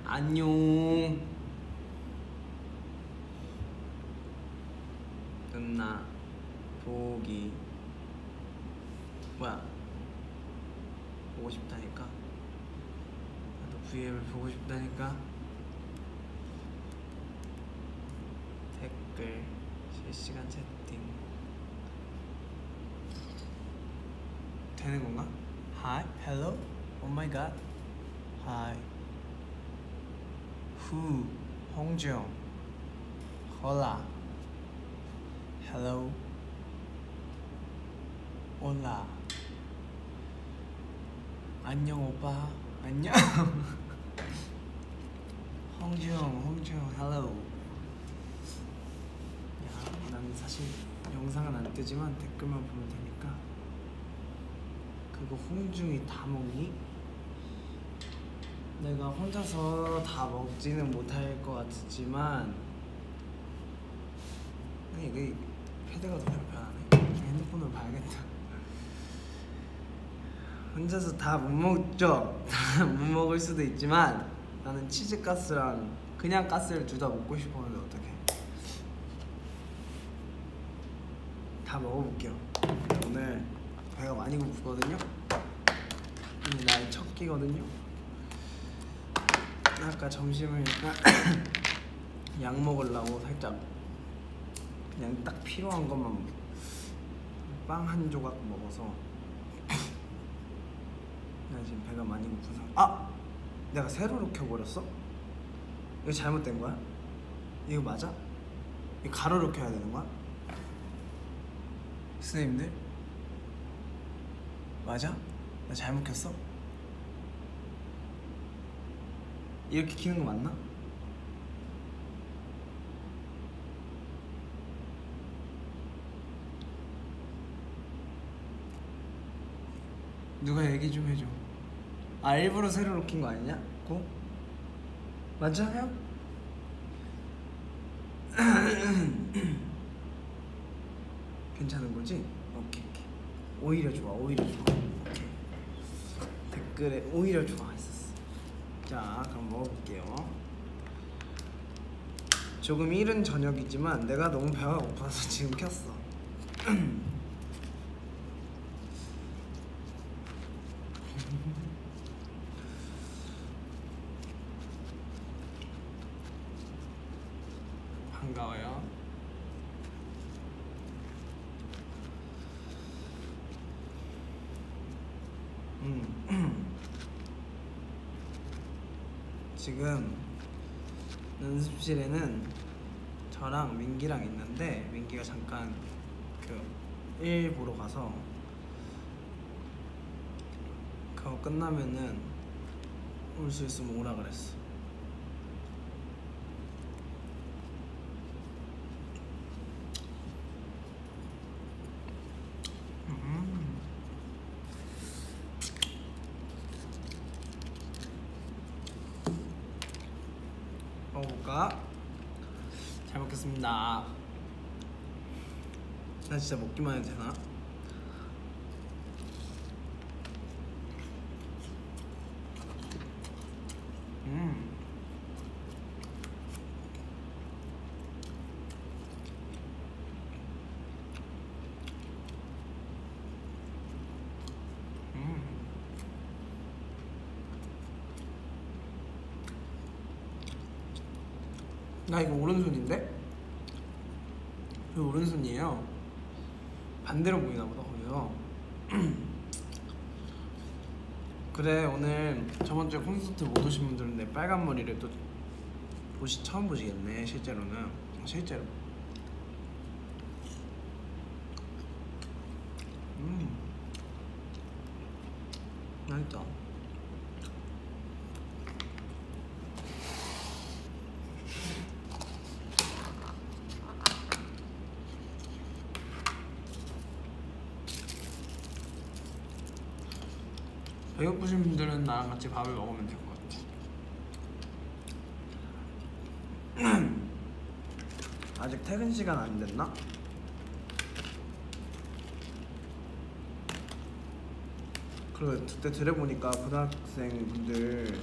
안녕. 끝나 보기 뭐야? 보고 싶다니까. 나도 V앱을 보고 싶다니까. 댓글 실시간 채팅 되는 건가? Hi, hello, oh my god. Hi. Who? 홍지영. Hola. Hello. Hola. 안녕 오빠. 안녕. 홍지영, hello. 야, 난 사실 영상은 안 뜨지만 댓글만 보면 되니까. 그거 홍중이 다 먹니? 내가 혼자서 다 먹지는 못할 것 같지만 아니 이게 패드가 더 불편하네. 핸드폰으로 봐야겠다. 혼자서 다 못 먹죠. 다 못 먹을 수도 있지만 나는 치즈가스랑 그냥 가스를 둘 다 먹고 싶었는데 어떡해. 다 먹어볼게요. 오늘 배가 많이 고프거든요. 오늘 나의 첫 끼거든요. 아까 점심을 약 먹으려고 살짝 그냥 딱 필요한 것만 빵 한 조각 먹어서 나 지금 배가 많이 고픈 상태. 아! 내가 세로로 켜버렸어? 이거 잘못된 거야? 이거 맞아? 이거 가로로 켜야 되는 거야? 선생님들? 맞아? 나 잘못 켰어? 이렇게 키는 거 맞나? 누가 얘기 좀 해줘. 아, 일부러 세로로 킨 거 아니냐? 고? 맞아요? 괜찮은 거지? 오케이. 오히려 좋아. 오케이. 댓글에 오히려 좋아 했었어. 자, 그럼 먹어볼게요. 조금 이른 저녁이지만 내가 너무 배가 고파서 지금 켰어. 반가워요. 지금 연습실에는 저랑 민기랑 있는데 민기가 잠깐 일 보러 가서 그거 끝나면은 올 수 있으면 오라 그랬어. 먹어볼까? 잘 먹겠습니다. 나 진짜 먹기만 해도 되나? 나 이거 오른손인데? 이거 오른손이에요. 반대로 보이나 보다 거기서. 그래, 오늘 저번주에 콘서트 못 오신 분들은 내 빨간 머리를 또 처음 보시겠네. 실제로는. 실제로 맛있다. 배고프신 분들은 나랑 같이 밥을 먹으면 될 것 같아. 아직 퇴근 시간 안 됐나? 그리고 그때 들어보니까 고등학생 분들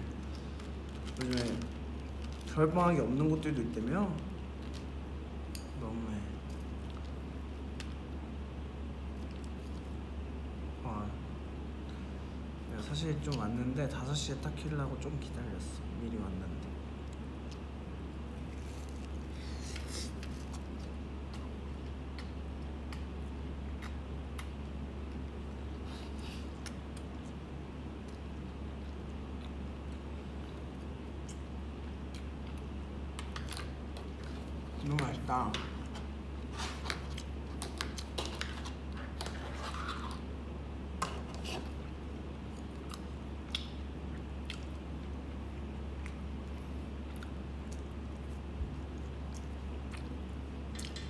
요즘에 겨울방학이 없는 곳들도 있다며? 너무해. 내가 사실 좀 왔는데 5시에 딱 키려고 좀 기다렸어. 미리 왔는데. 너무 맛있다.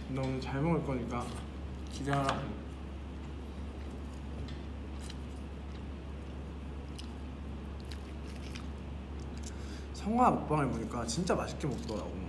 너 오늘 잘 먹을 거니까 기대하라고. 성화 먹방을 보니까 진짜 맛있게 먹더라고.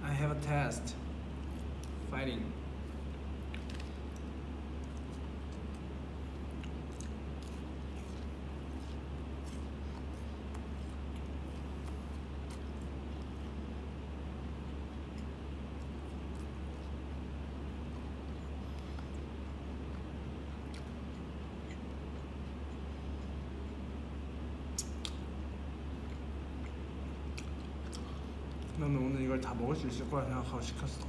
I have a test. Fighting. 나는 오늘 이걸 다 먹을 수 있을 거라 생각하고 시켰어.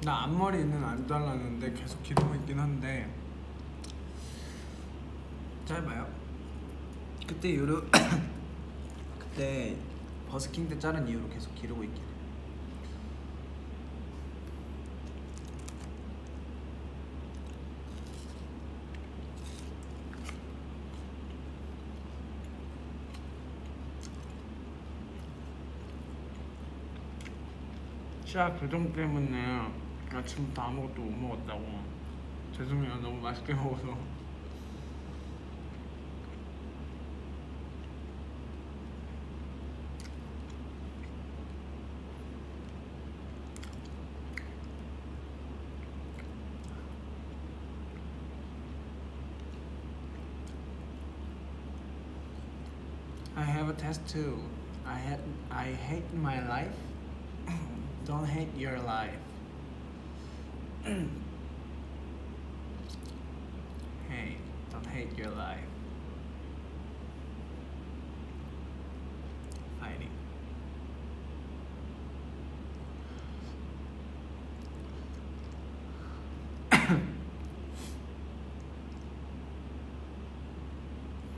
나 앞머리는 안 잘랐는데 계속 기르고 있긴 한데 짧아요. 그때 이후로 그때 버스킹 때 자른 이후로 계속 기르고 있긴 해. 치아 교정 때문에 아침부터 아무것도 못 먹었다고. 죄송해요. 너무 맛있게 먹어서. I have a test too. I hate my life. Don't hate your life. Hey, don't hate your life. Fighting.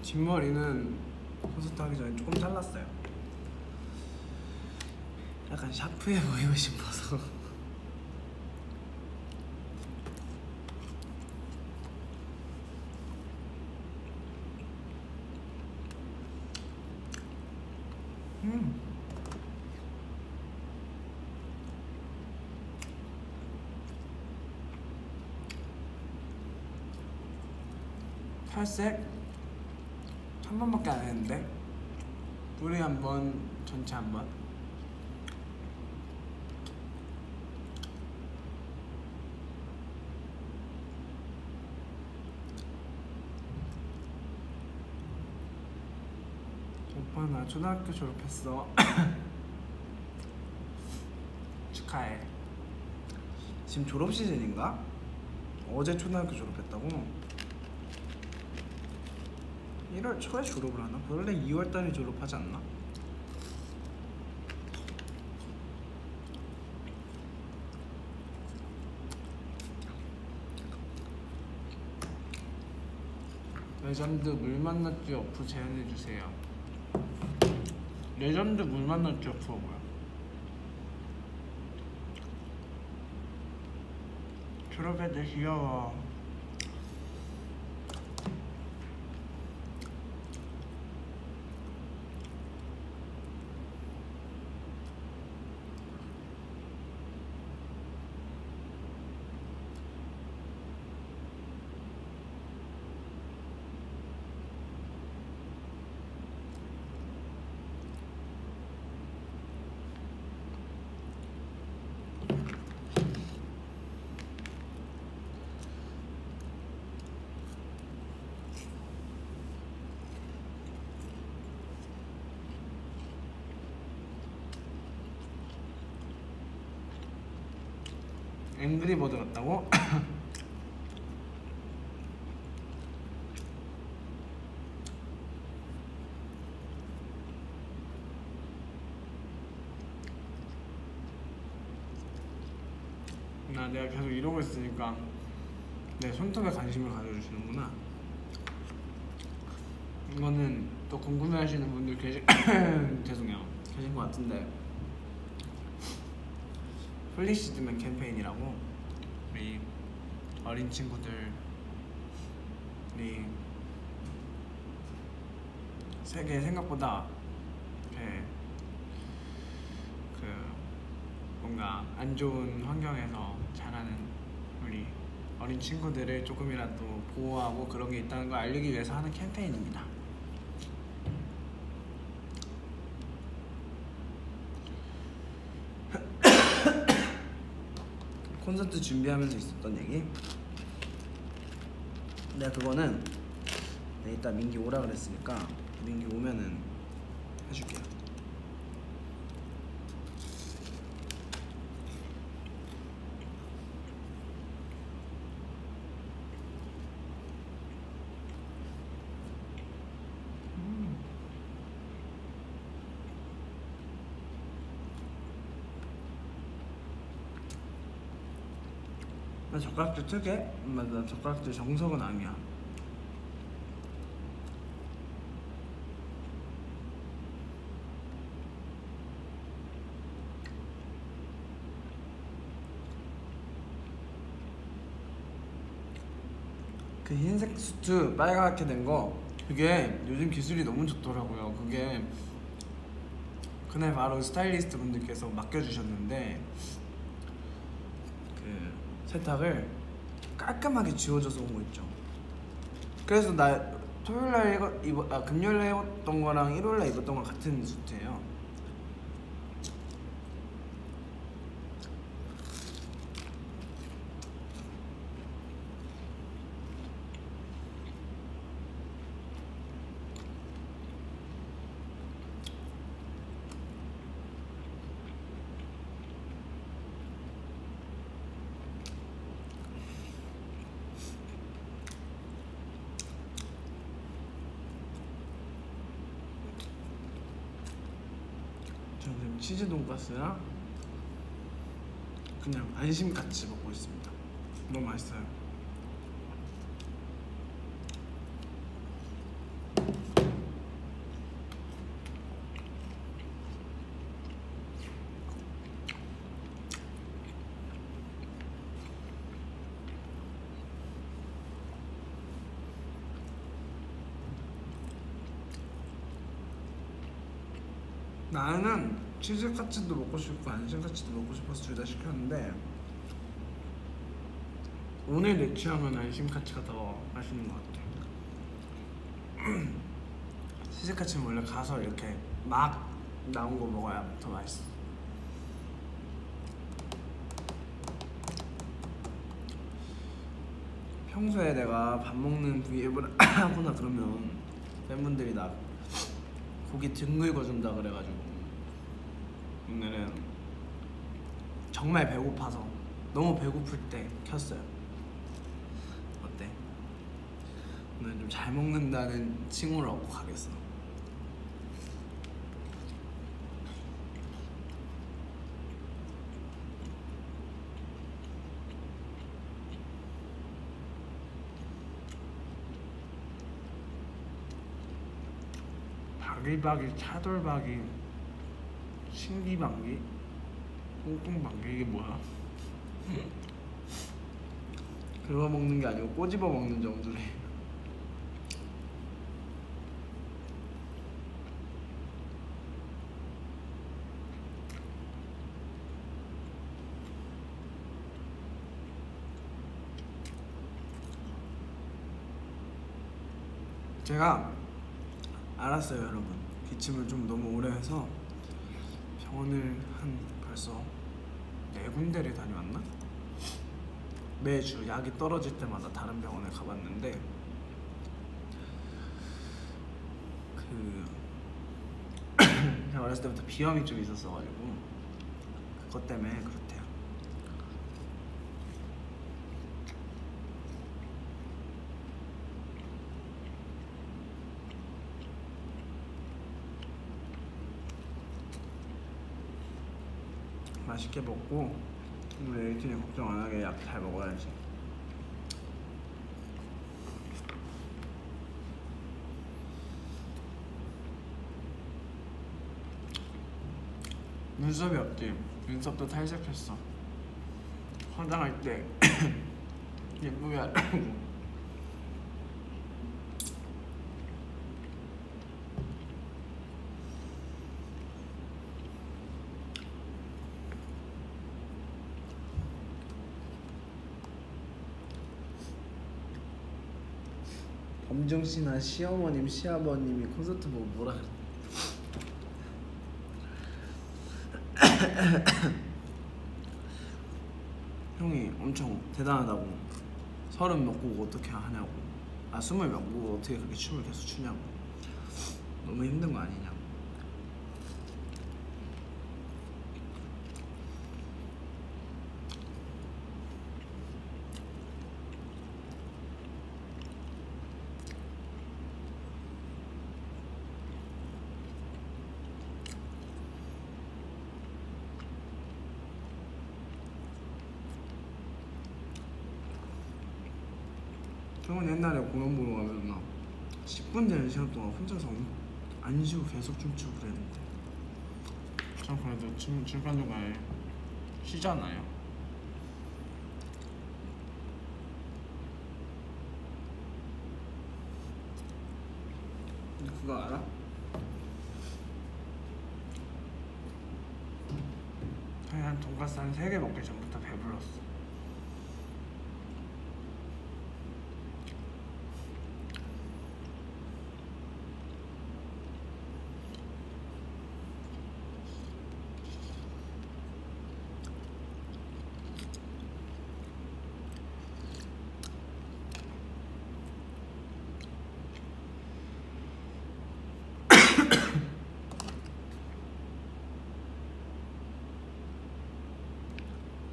뒷머리는 콘서트 하기 전에 조금 잘랐어요. 약간 샤프해 보이고 싶어서. 탈색 한 번밖에 안 했는데 뿌리 한 번, 전체 한 번. 오빠 나 초등학교 졸업했어. 축하해. 지금 졸업 시즌인가? 어제 초등학교 졸업했다고? 1월 초에 졸업을 하나? 원래 2월 달에 졸업하지 않나? 레전드 물 만났지 어프 재현해주세요. 레전드 물 만난 적 투어 뭐야? 졸업할 때 귀여워. 앵그리버드 같다고? 내가 계속 이러고 있으니까 내 손톱에 관심을 가져주시는구나. 이거는 또 궁금해하시는 분들 죄송해요, 계신 것 같은데, 플리시드맨 캠페인이라고 우리 어린 친구들이 세계 생각보다 뭔가 안 좋은 환경에서 자라는 우리 어린 친구들을 조금이라도 보호하고 그런 게 있다는 걸 알리기 위해서 하는 캠페인입니다. 콘서트 준비하면서 있었던 얘기? 내가 그거는 이따 민기 오라 그랬으니까 민기 오면은 해줄게요. 나 젓가락질 특이해? 나 젓가락질 정석은 아니야. 그 흰색 수트 빨갛게 된 거, 그게 요즘 기술이 너무 좋더라고요. 그게 그날 바로 스타일리스트 분들께서 맡겨주셨는데 그 세탁을 깔끔하게 지워져서 온 거 있죠. 그래서 나 토요일날 금요일에 입었던 거랑 일요일날 입었던 거랑 같은 수트예요. 저는 치즈 돈가스랑 그냥 안심같이 먹고 있습니다. 너무 맛있어요. 나는 치즈카츠도 먹고 싶고 안심카츠도 먹고 싶어서 둘 다 시켰는데 오늘 내 취향은 안심카츠가 더 맛있는 것 같아. 치즈카츠는 원래 가서 이렇게 막 나온 거 먹어야 더 맛있어. 평소에 내가 밥 먹는 브이앱을 하거나 그러면 팬분들이 나 고기 등 긁어준다 그래가지고 오늘은 정말 배고파서 너무 배고플 때 켰어요. 어때? 오늘 좀 잘 먹는다는 칭호를 얻고 가겠어. 바글바글 차돌박이 신기방기 꽁꽁방기 이게 뭐야? 그거 먹는 게 아니고 꼬집어 먹는 정도래. 제가 알았어요 여러분, 기침을 좀 너무 오래 해서 병원을 한 벌써 4군데를 다녀왔나? 매주 약이 떨어질 때마다 다른 병원에 가봤는데 제가 어렸을 때부터 비염이 좀 있었어가지고 그것 때문에 그렇대요. 맛있게 먹고 우리 에이틴이 걱정 안 하게 약 잘 먹어야지. 눈썹이 없지? 눈썹도 탈색했어. 화장할 때 예쁘게 하려고. 엄정씨나 시어머님, 시아버님이 콘서트 보고 뭐라 그래? 형이 엄청 대단하다고. 30 먹고 어떻게 하냐고. 20 먹고 어떻게 그렇게 춤을 계속 추냐고. 너무 힘든 거 아니냐. 형은 옛날에 공연 보러 가면 막 10분 되는 시간 동안 혼자서 안 쉬고 계속 춤추고 그랬는데 전 그래도 중간중간에 쉬잖아요. 그거 알아? 한 돈가스 한 3개 먹기 전부터 배불렀어.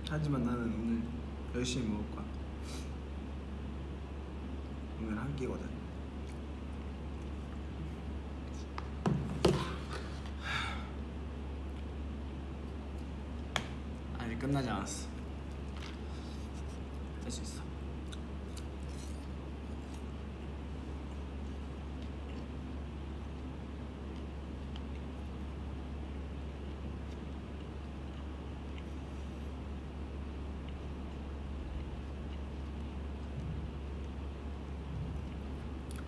하지만 나는 오늘 열심히 먹을 거야. 오늘 한 끼거든. 아직 끝나지 않았어. 할 수 있어.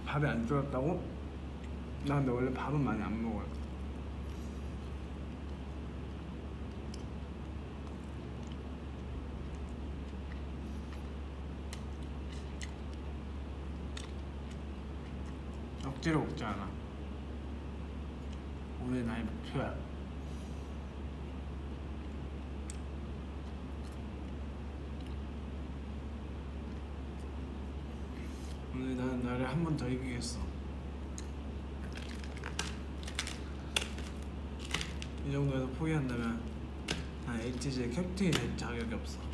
밥이 안 줄었다고? 나 근데 원래 밥은 많이 안 먹어요. 억지로 먹지 않아. 오늘 나의 목표야. 오늘 나는 나를 한 번 더 이기겠어. 이 정도에서 포기한다면 난 HTG의 캡틴이 될 자격이 없어.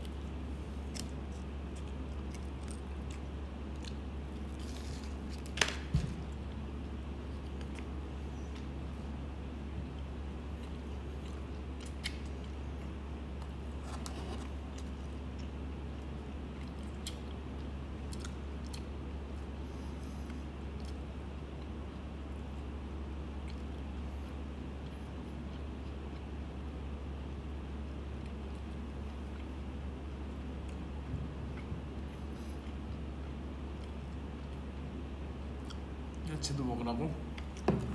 야채도 먹으라고?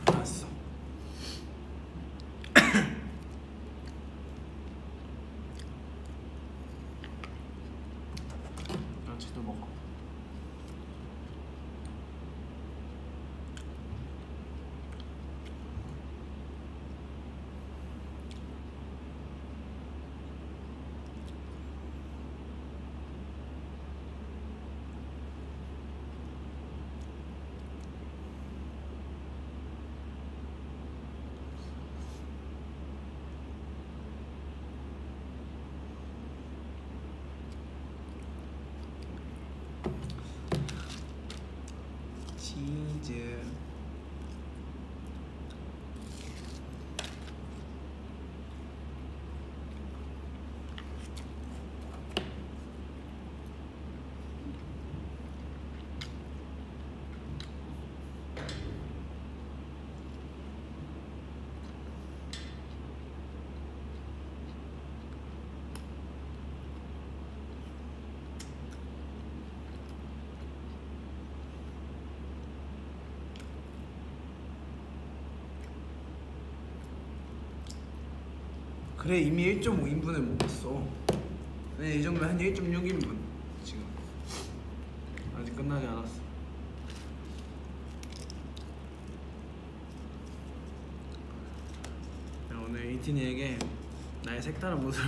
알았어. 야채도 먹어. 치즈. 그래, 이미 1.5인분을 먹었어. 네, 이 정도면 한 1.6인분 지금. 아직 끝나지 않았어. 오늘 이틴이에게 나의 색다른 모습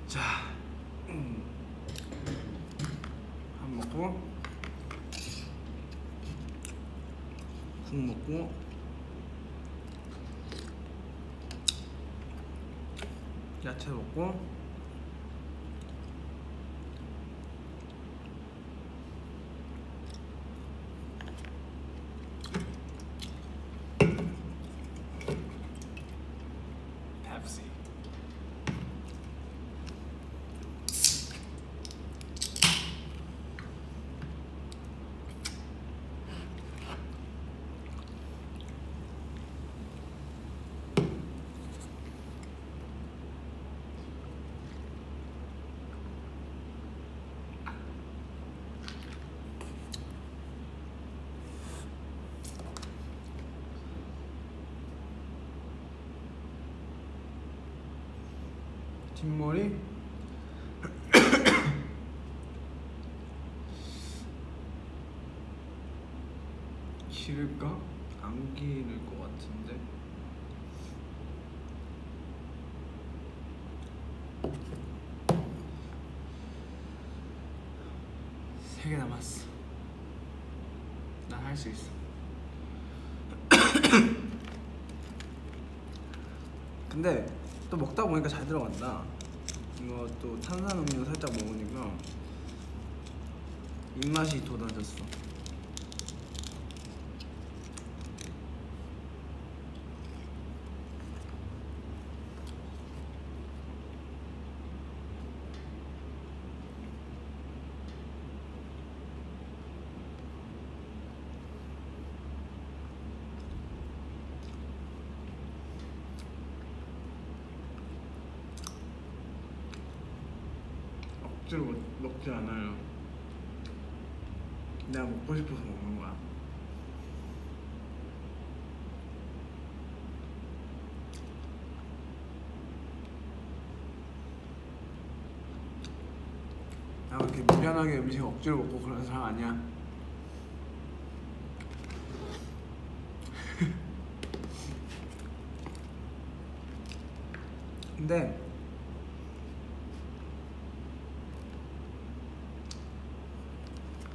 자, 밥 먹고 국 먹고 야채 먹고 펩시. 뒷머리? 기를까? 안 기를 것 같은데. 세 개 남았어. 난 할 수 있어. 근데 또 먹다 보니까 잘 들어간다. 이거 또 탄산음료 살짝 먹으니까 입맛이 돋아졌어. 억지로 먹지 않아요. 내가 먹고 싶어서 먹는 거야. 나 그렇게 미련하게 음식 억지로 먹고 그런 사람 아니야. 근데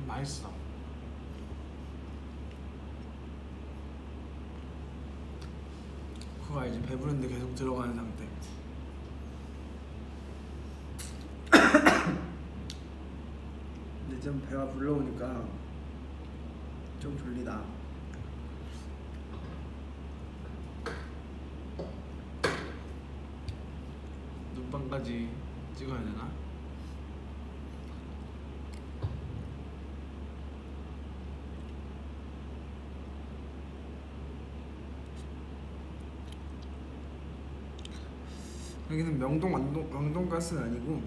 맛있어. 그거 알지? 배부른데 계속 들어가는 상태. 근데 좀 배가 불러오니까 좀 졸리다. 눈빵까지 찍어야 되나? 여기는 명동 왕돈가스는 아니고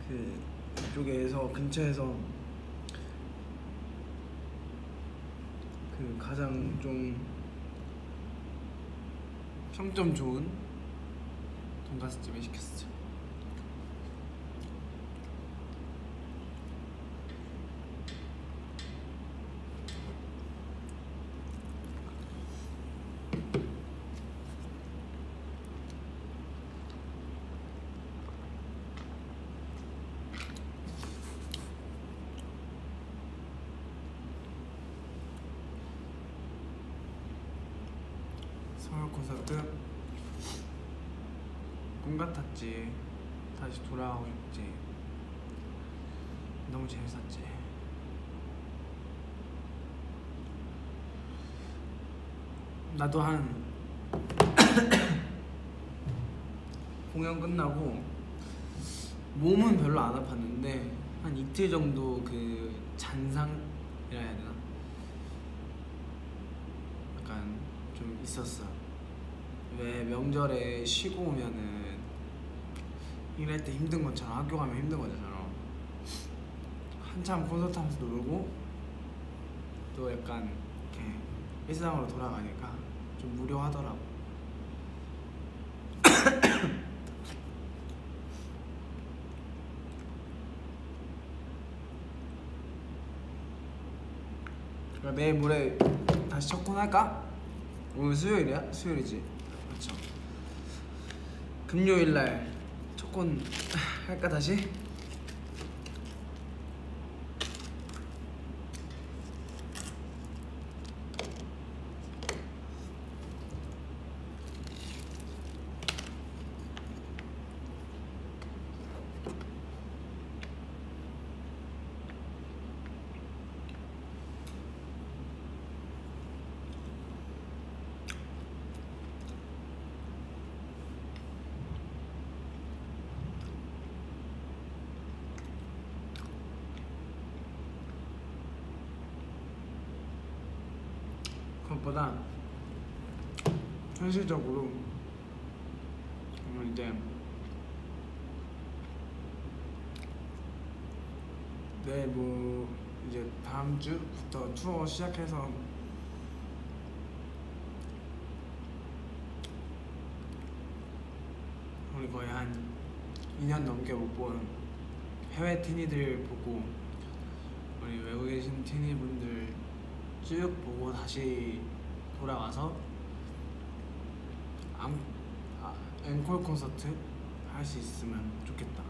그 이쪽에서 근처에서 그 가장 좀 평점 좋은 돈가스집에 시켰어. 서울 콘서트 꿈 같았지. 다시 돌아가고 싶지. 너무 재밌었지. 나도 한 공연 끝나고 몸은 별로 안 아팠는데 한 이틀 정도 그 잔상이라 해야 되나? 약간 좀 있었어. 왜 명절에 쉬고 오면은 일할 때 힘든 것처럼 학교 가면 힘든 거잖아. 한참 콘서트 하면서 놀고 또 약간 이렇게 일상으로 돌아가니까 좀 무료하더라고. 그러니까 내일 모레 다시 첫 콘 할까? 오늘 수요일이야? 수요일이지? 그렇죠. 금요일날 첫 콘 할까 다시? 그것보다 현실적으로 이제 내일 뭐 이제 다음 주부터 투어 시작해서 우리 거의 한 2년 넘게 못 본 해외 티니들 보고 우리 외국에 계신 티니분들 쭉 보고 다시 돌아와서 앵콜 콘서트 할 수 있으면 좋겠다.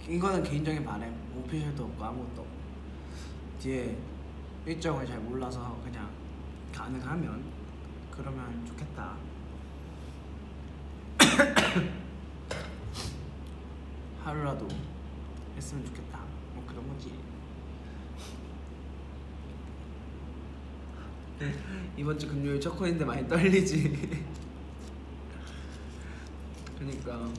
이거는 개인적인 바람. 오피셜도 없고 아무것도 없고 뒤에 일정을 잘 몰라서 그냥 가능하면 그러면 좋겠다. 하루라도 했으면 좋겠다. 뭐 그런 거지. 이번 주 금요일 첫 콘인데 많이 떨리지. 그러니까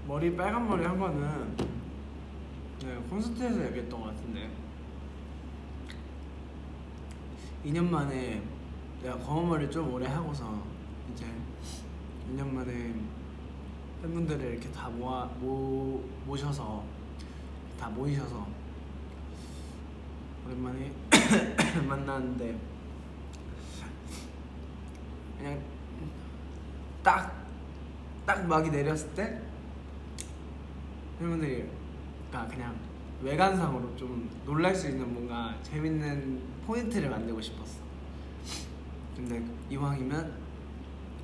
머리 빨간 머리 한 거는 네, 콘서트에서 얘기했던 것 같은데 2년 만에 내가 검은 머리를 좀 오래 하고서 이제 2년 만에 팬분들을 이렇게 다 모셔서 다 모이셔서 오랜만에 만났는데 그냥 딱 막이 내렸을 때 팬분들이 그냥 외관상으로 좀 놀랄 수 있는 뭔가 재밌는 포인트를 만들고 싶었어. 근데 이왕이면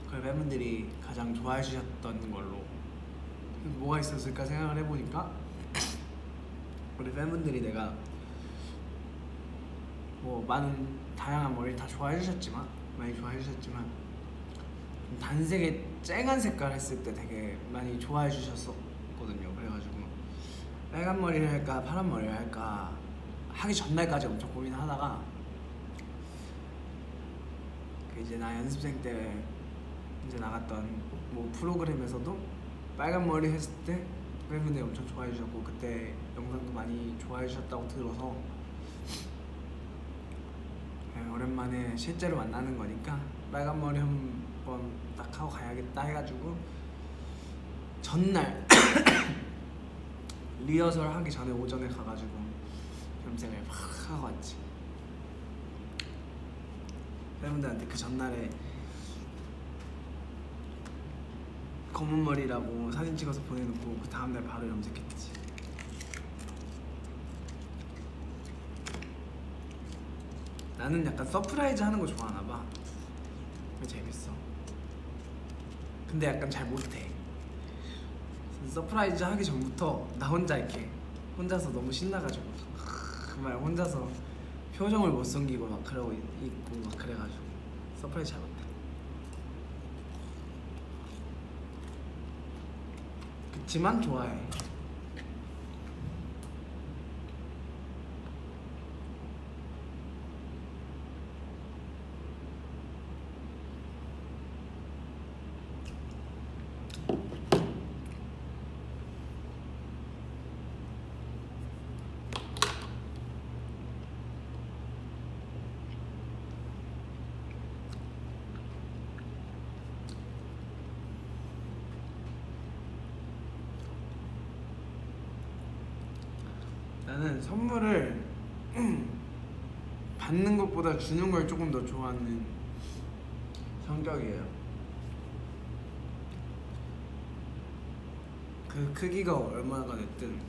그걸 팬분들이 가장 좋아해 주셨던 걸로 뭐가 있었을까 생각을 해보니까 우리 팬분들이 내가 뭐 많은 다양한 머리를 다 좋아해 주셨지만 많이 좋아해 주셨지만 단색의 쨍한 색깔 했을 때 되게 많이 좋아해 주셨었거든요. 그래가지고 빨간 머리를 할까 파란 머리를 할까 하기 전날까지 엄청 고민하다가 이제 나 연습생 때 이제 나갔던 뭐 프로그램에서도 빨간 머리 했을 때 팬분들이 엄청 좋아해 주셨고 그때 영상도 많이 좋아해 주셨다고 들어서 오랜만에 실제로 만나는 거니까 빨간 머리 한번 딱 하고 가야겠다 해가지고 전날 리허설 하기 전에 오전에 가가지고 염색을 막 하고 왔지. 팬분들한테 그 전날에 검은 머리라고 사진 찍어서 보내놓고 그 다음날 바로 염색했지. 나는 약간 서프라이즈 하는 거 좋아하나봐. 재밌어. 근데 약간 잘 못해. 서프라이즈 하기 전부터 나 혼자 이렇게 혼자서 너무 신나가지고 정말 혼자서 표정을 못 숨기고 막 그러고 있고 막 그래가지고 서프라이즈 잘 못해. 그치만 좋아해. 나는 선물을 받는 것보다 주는 걸 조금 더 좋아하는 성격이에요. 그 크기가 얼마가 됐든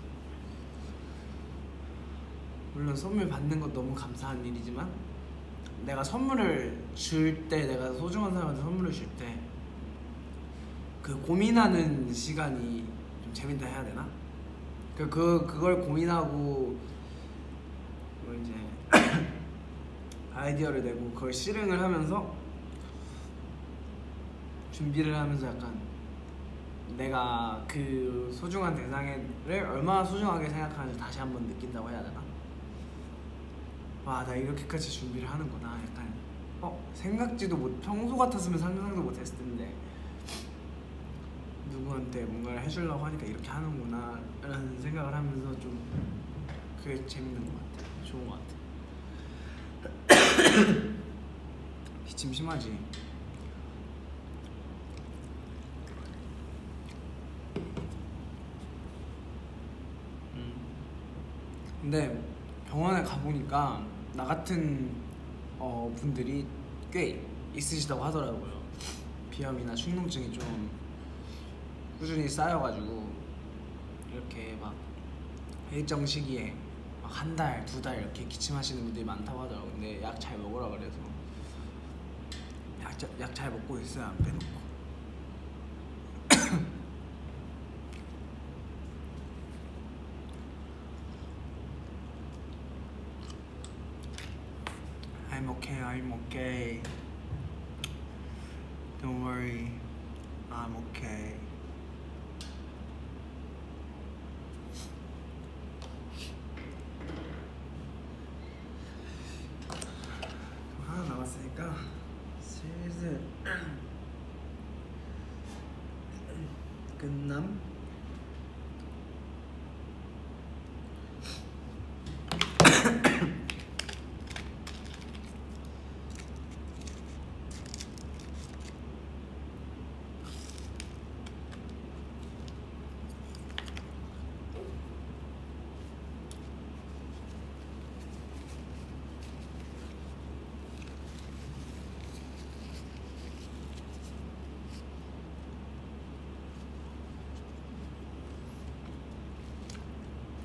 물론 선물 받는 것 너무 감사한 일이지만 내가 선물을 줄 때, 내가 소중한 사람한테 선물을 줄 때 그 고민하는 시간이 좀 재밌다 해야 되나? 그걸 고민하고 뭐 이제 아이디어를 내고 그걸 실행을 하면서 준비를 하면서 약간 내가 그 소중한 대상을 얼마나 소중하게 생각하는지 다시 한번 느낀다고 해야 되나? 와, 나 이렇게까지 준비를 하는구나. 약간 생각지도 못, 평소 같았으면 상상도 못했을 텐데 누구한테 뭔가를 해주려고 하니까 이렇게 하는구나 라는 생각을 하면서 좀 그게 재밌는 것 같아. 좋은 것 같아. 기침 심하지? 근데 병원에 가보니까 나 같은 분들이 꽤 있으시다고 하더라고요. 비염이나 축농증이 좀 꾸준히 쌓여가지고 이렇게 막 일정 시기에 막 한 달, 두 달 이렇게 기침하시는 분들이 많다고 하더라고요. 근데 약 잘 먹으라 그래서 약 잘 먹고 있어요. 안 빼놓고. I'm okay, I'm okay. Don't worry, I'm okay. 하나 남았으니까 슬슬 끝남?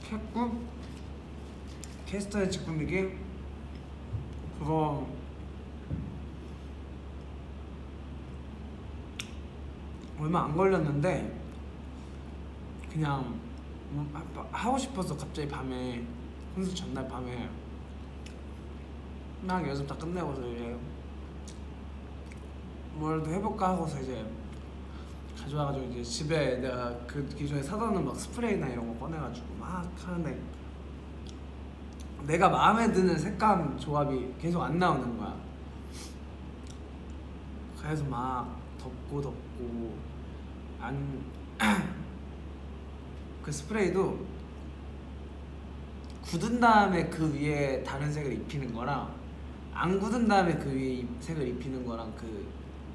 캡구? 캐스터의 직분비기? 그거 얼마 안 걸렸는데 그냥 하고 싶어서 갑자기 밤에 콘서트 전날 밤에 막 연습 다 끝내고서 이제 뭘 더 해볼까 하고서 이제 가져와가지고 이제 집에 내가 그 기존에 사다 놓은 막 스프레이나 이런 거 꺼내가지고 막 하는데 내가 마음에 드는 색감 조합이 계속 안 나오는 거야. 그래서 막 덮고 안 그 스프레이도 굳은 다음에 그 위에 다른 색을 입히는 거랑 안 굳은 다음에 그 위에 색을 입히는 거랑 그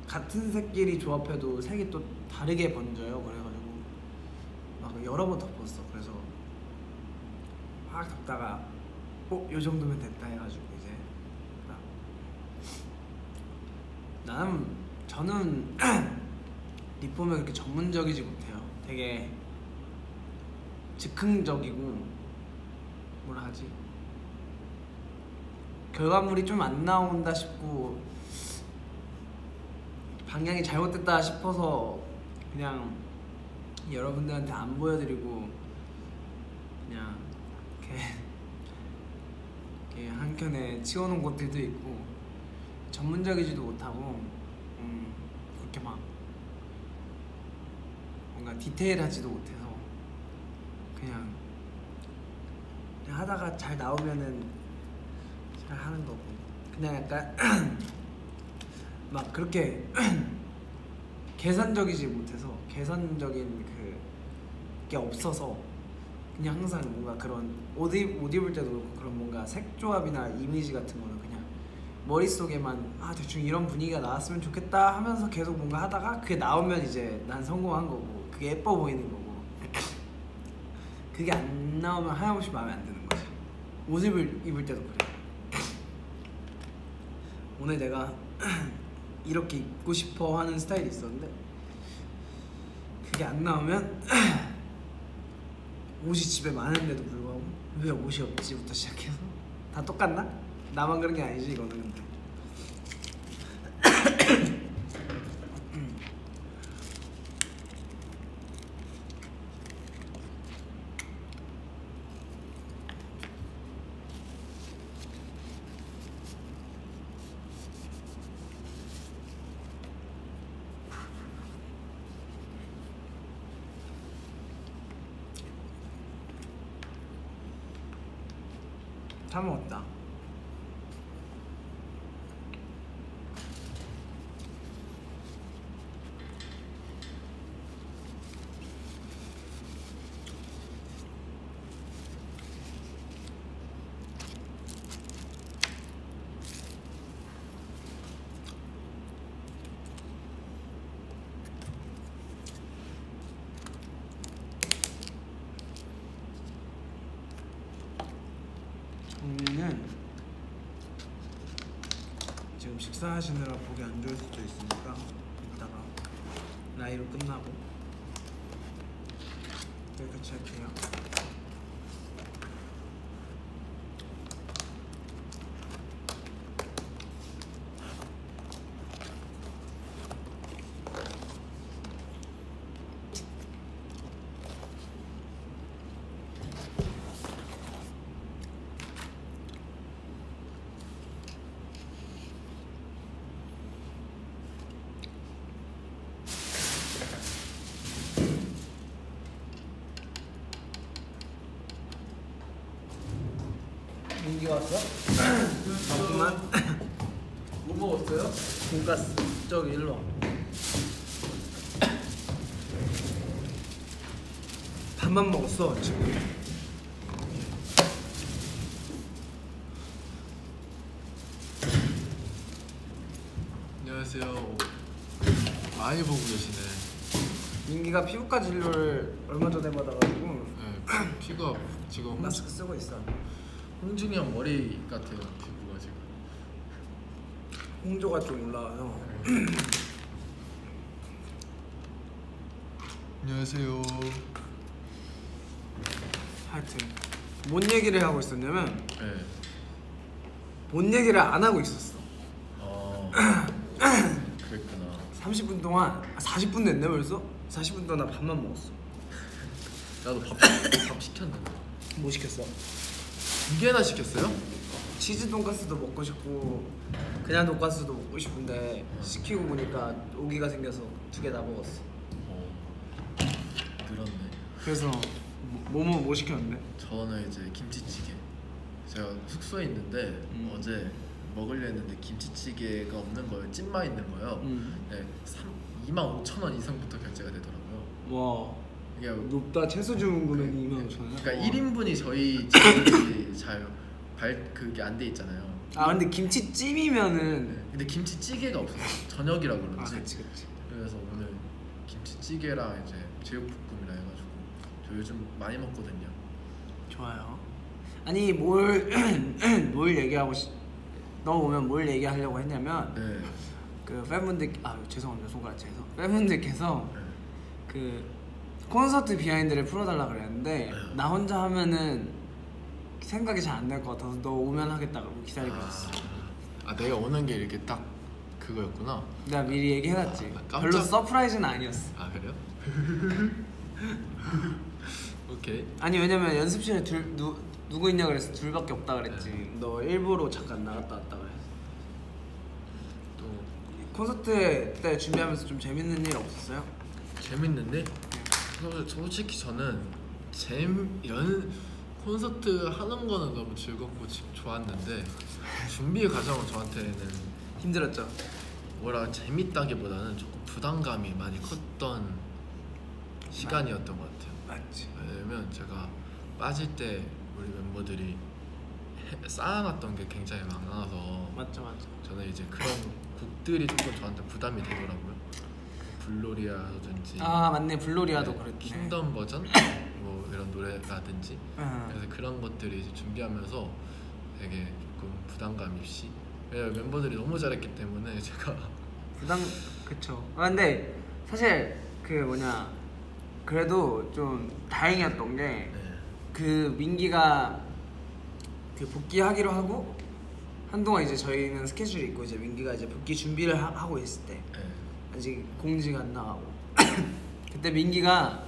같은 색끼리 조합해도 색이 또 다르게 번져요. 그래가지고 막 여러 번 덮었어. 그래서 막 덮다가 요 정도면 됐다 해가지고 이제 저는 립폼에 그렇게 전문적이지 못해요. 되게 즉흥적이고 뭐라 하지? 결과물이 좀 안 나온다 싶고 방향이 잘못됐다 싶어서 그냥 여러분들한테 안 보여드리고 그냥 이렇게 한켠에 치워놓은 곳들도 있고 전문적이지도 못하고 그렇게 막 뭔가 디테일하지도 못해서 그냥 하다가 잘 나오면은 잘 하는 거고 그냥 약간 막 그렇게 계산적이지 못해서 계산적인 그게 없어서 그냥 항상 뭔가 그런 옷 입을 때도 그렇고 그런 뭔가 색 조합이나 이미지 같은 거는 그냥 머릿속에만 대충 이런 분위기가 나왔으면 좋겠다 하면서 계속 뭔가 하다가 그게 나오면 이제 난 성공한 거고 그게 예뻐 보이는 거고 그게 안 나오면 하염없이 마음에 안 드는 거지. 옷 입을 때도 그래. 오늘 내가 이렇게 입고 싶어 하는 스타일이 있었는데 그게 안 나오면 옷이 집에 많은데도 불구하고 왜 옷이 없지부터 시작해서 다 똑같나? 나만 그런 게 아니지 이거는. 근데 다 먹었다. 정리는 지금 식사하시느라 보기 안 좋을 수도 있으니까 이따가 라이브 끝나고 같이 할게요. 민기가 왔어? 잠깐만. 뭐 먹었어요? 돈가스. 저기 일로 와. 밥만 먹었어 지금. 안녕하세요. 많이 보고 계시네. 민기가 피부과 진료를 얼마 전에 받아가지고 네, 피가 지금 마스크 쓰고 있어. 홍진이 형 머리 같아요. 피부가 지금. 홍조가 좀 올라와서. 안녕하세요. 하여튼 뭔 얘기를 하고 있었냐면 네. 뭔 얘기를 안 하고 있었어. 그랬구나. 30분 동안 40분 됐네 벌써? 40분 동안 나 밥만 먹었어. 나도 밥 시켰는데. 뭐 시켰어? 2개나 시켰어요? 치즈 돈가스도 먹고 싶고 그냥 돈가스도 먹고 싶은데 시키고 보니까 오기가 생겨서 2개 다 먹었어. 늘었네. 그래서 뭐 시켰는데? 저는 이제 김치찌개. 제가 숙소에 있는데 어제 먹으려 했는데 김치찌개가 없는 거예요. 찜만 있는 거예요. 네, 25,000원 이상부터 결제가 되더라고요. 와 이게 높다. 채소 주문 금액이 25,000원. 그러니까 1인분이 저희 집이 그게 안 돼 있잖아요. 아 근데 김치찜이면은 네, 근데 김치찌개가 없어요. 저녁이라 그런지. 그치. 그래서 오늘 김치찌개랑 이제 제육볶음이라 해가지고 저 요즘 많이 먹거든요. 좋아요. 아니 뭘 얘기하고 넘어오면 뭘 얘기하려고 했냐면 네. 그 팬분들 죄송합니다 손가락 채서 팬분들께서 네. 그 콘서트 비하인드를 풀어달라 그랬는데 나 혼자 하면은 생각이 잘 안 날 것 같아서 너 오면 하겠다 그러고 기다리고 있었어. 내가 오는 게 이렇게 딱 그거였구나. 내가 미리 얘기해놨지. 별로 서프라이즈는 아니었어. 아 그래요? 오케이. 아니 왜냐면 연습실에 누구 있냐 그랬어. 둘밖에 없다 그랬지. 너 일부러 잠깐 나갔다 왔다 그랬어. 또 콘서트 때 준비하면서 좀 재밌는 일 없었어요? 재밌는데? 솔직히 저는 콘서트 하는 거는 너무 즐겁고 좋았는데 준비 과정은 저한테는 힘들었죠? 재밌다기보다는 조금 부담감이 많이 컸던 시간이었던 것 같아요. 맞지. 왜냐면 제가 빠질 때 우리 멤버들이 쌓아놨던 게 굉장히 많아서 맞죠. 저는 이제 그런 곡들이 조금 저한테 부담이 되더라고요. 블로리아라든지 맞네. 블로리아도 네, 그랬네. 킹덤 버전 뭐 이런 노래라든지 그래서 그런 것들이 이제 준비하면서 되게 조금 부담감 없이 왜냐면 멤버들이 너무 잘했기 때문에 제가 그쵸. 근데 사실 그래도 좀 다행이었던 게 그 민기가 그 복귀하기로 하고 한동안 이제 저희는 스케줄이 있고 이제 민기가 이제 복귀 준비를 하고 있을 때 아직 공지가 안 나가고 그때 민기가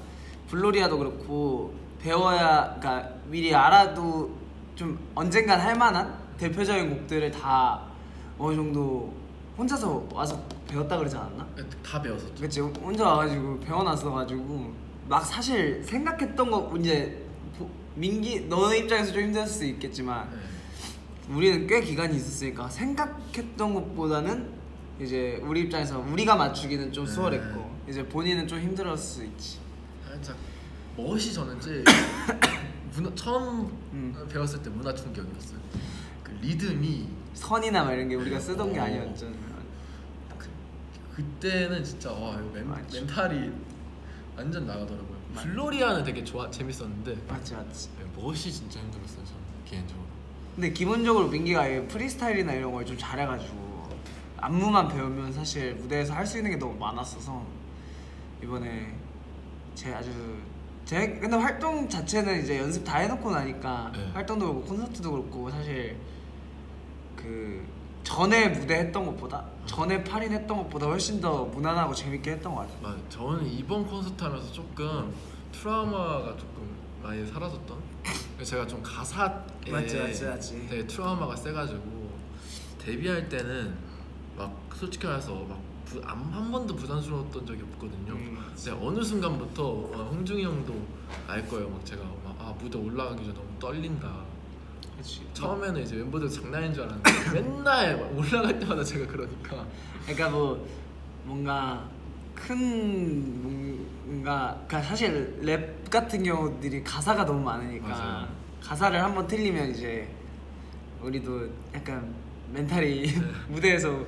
블로리아도 그렇고 그러니까 미리 알아도 좀 언젠간 할 만한 대표적인 곡들을 다 어느 정도 혼자서 와서 배웠다 그러지 않았나? 다 배웠었죠. 그치. 혼자 와가지고 배워놨어가지고 막 사실 생각했던 거 이제 민기 너의 입장에서 좀 힘들었을 수 있겠지만 우리는 꽤 기간이 있었으니까 생각했던 것보다는 이제 우리 입장에서 우리가 맞추기는 좀 수월했고 이제 본인은 좀 힘들었을 수 있지. 살짝 멋이 저는 제일 처음 배웠을 때 문화 충격이었어요. 그 리듬이 선이나 막 이런 게 우리가 쓰던 게 아니었잖아요. 그때는 진짜 와 이거 멘탈이 완전 나가더라고요. 블로리아는 되게 재밌었는데 맞지. 멋이 진짜 힘들었어요 저는 개인적으로. 근데 기본적으로 민기가 프리스타일이나 이런 걸 좀 잘해가지고 안무만 배우면 사실 무대에서 할 수 있는 게 너무 많았어서 이번에 근데 활동 자체는 이제 연습 다 해놓고 나니까 활동도 그렇고 콘서트도 그렇고 사실 그 전에 무대 했던 것보다 전에 8인 했던 것보다 훨씬 더 무난하고 재밌게 했던 것 같아요. 맞아요. 저는 이번 콘서트 하면서 조금 트라우마가 조금 많이 사라졌던. 제가 좀 가사에 맞지. 되게 트라우마가 세가지고 데뷔할 때는 막 솔직히 말해서 막 한 번도 부담스러웠던 적이 없거든요. 근데 어느 순간부터 홍중이 형도 알 거예요. 막 제가 무대 올라가기 전에 너무 떨린다. 그치. 처음에는 이제 멤버들 장난인 줄 알았는데 맨날 올라갈 때마다 제가 그러니까 뭔가 그러니까 사실 랩 같은 경우들이 가사가 너무 많으니까 맞아요. 가사를 한번 틀리면 이제 우리도 약간 멘탈이 무대에서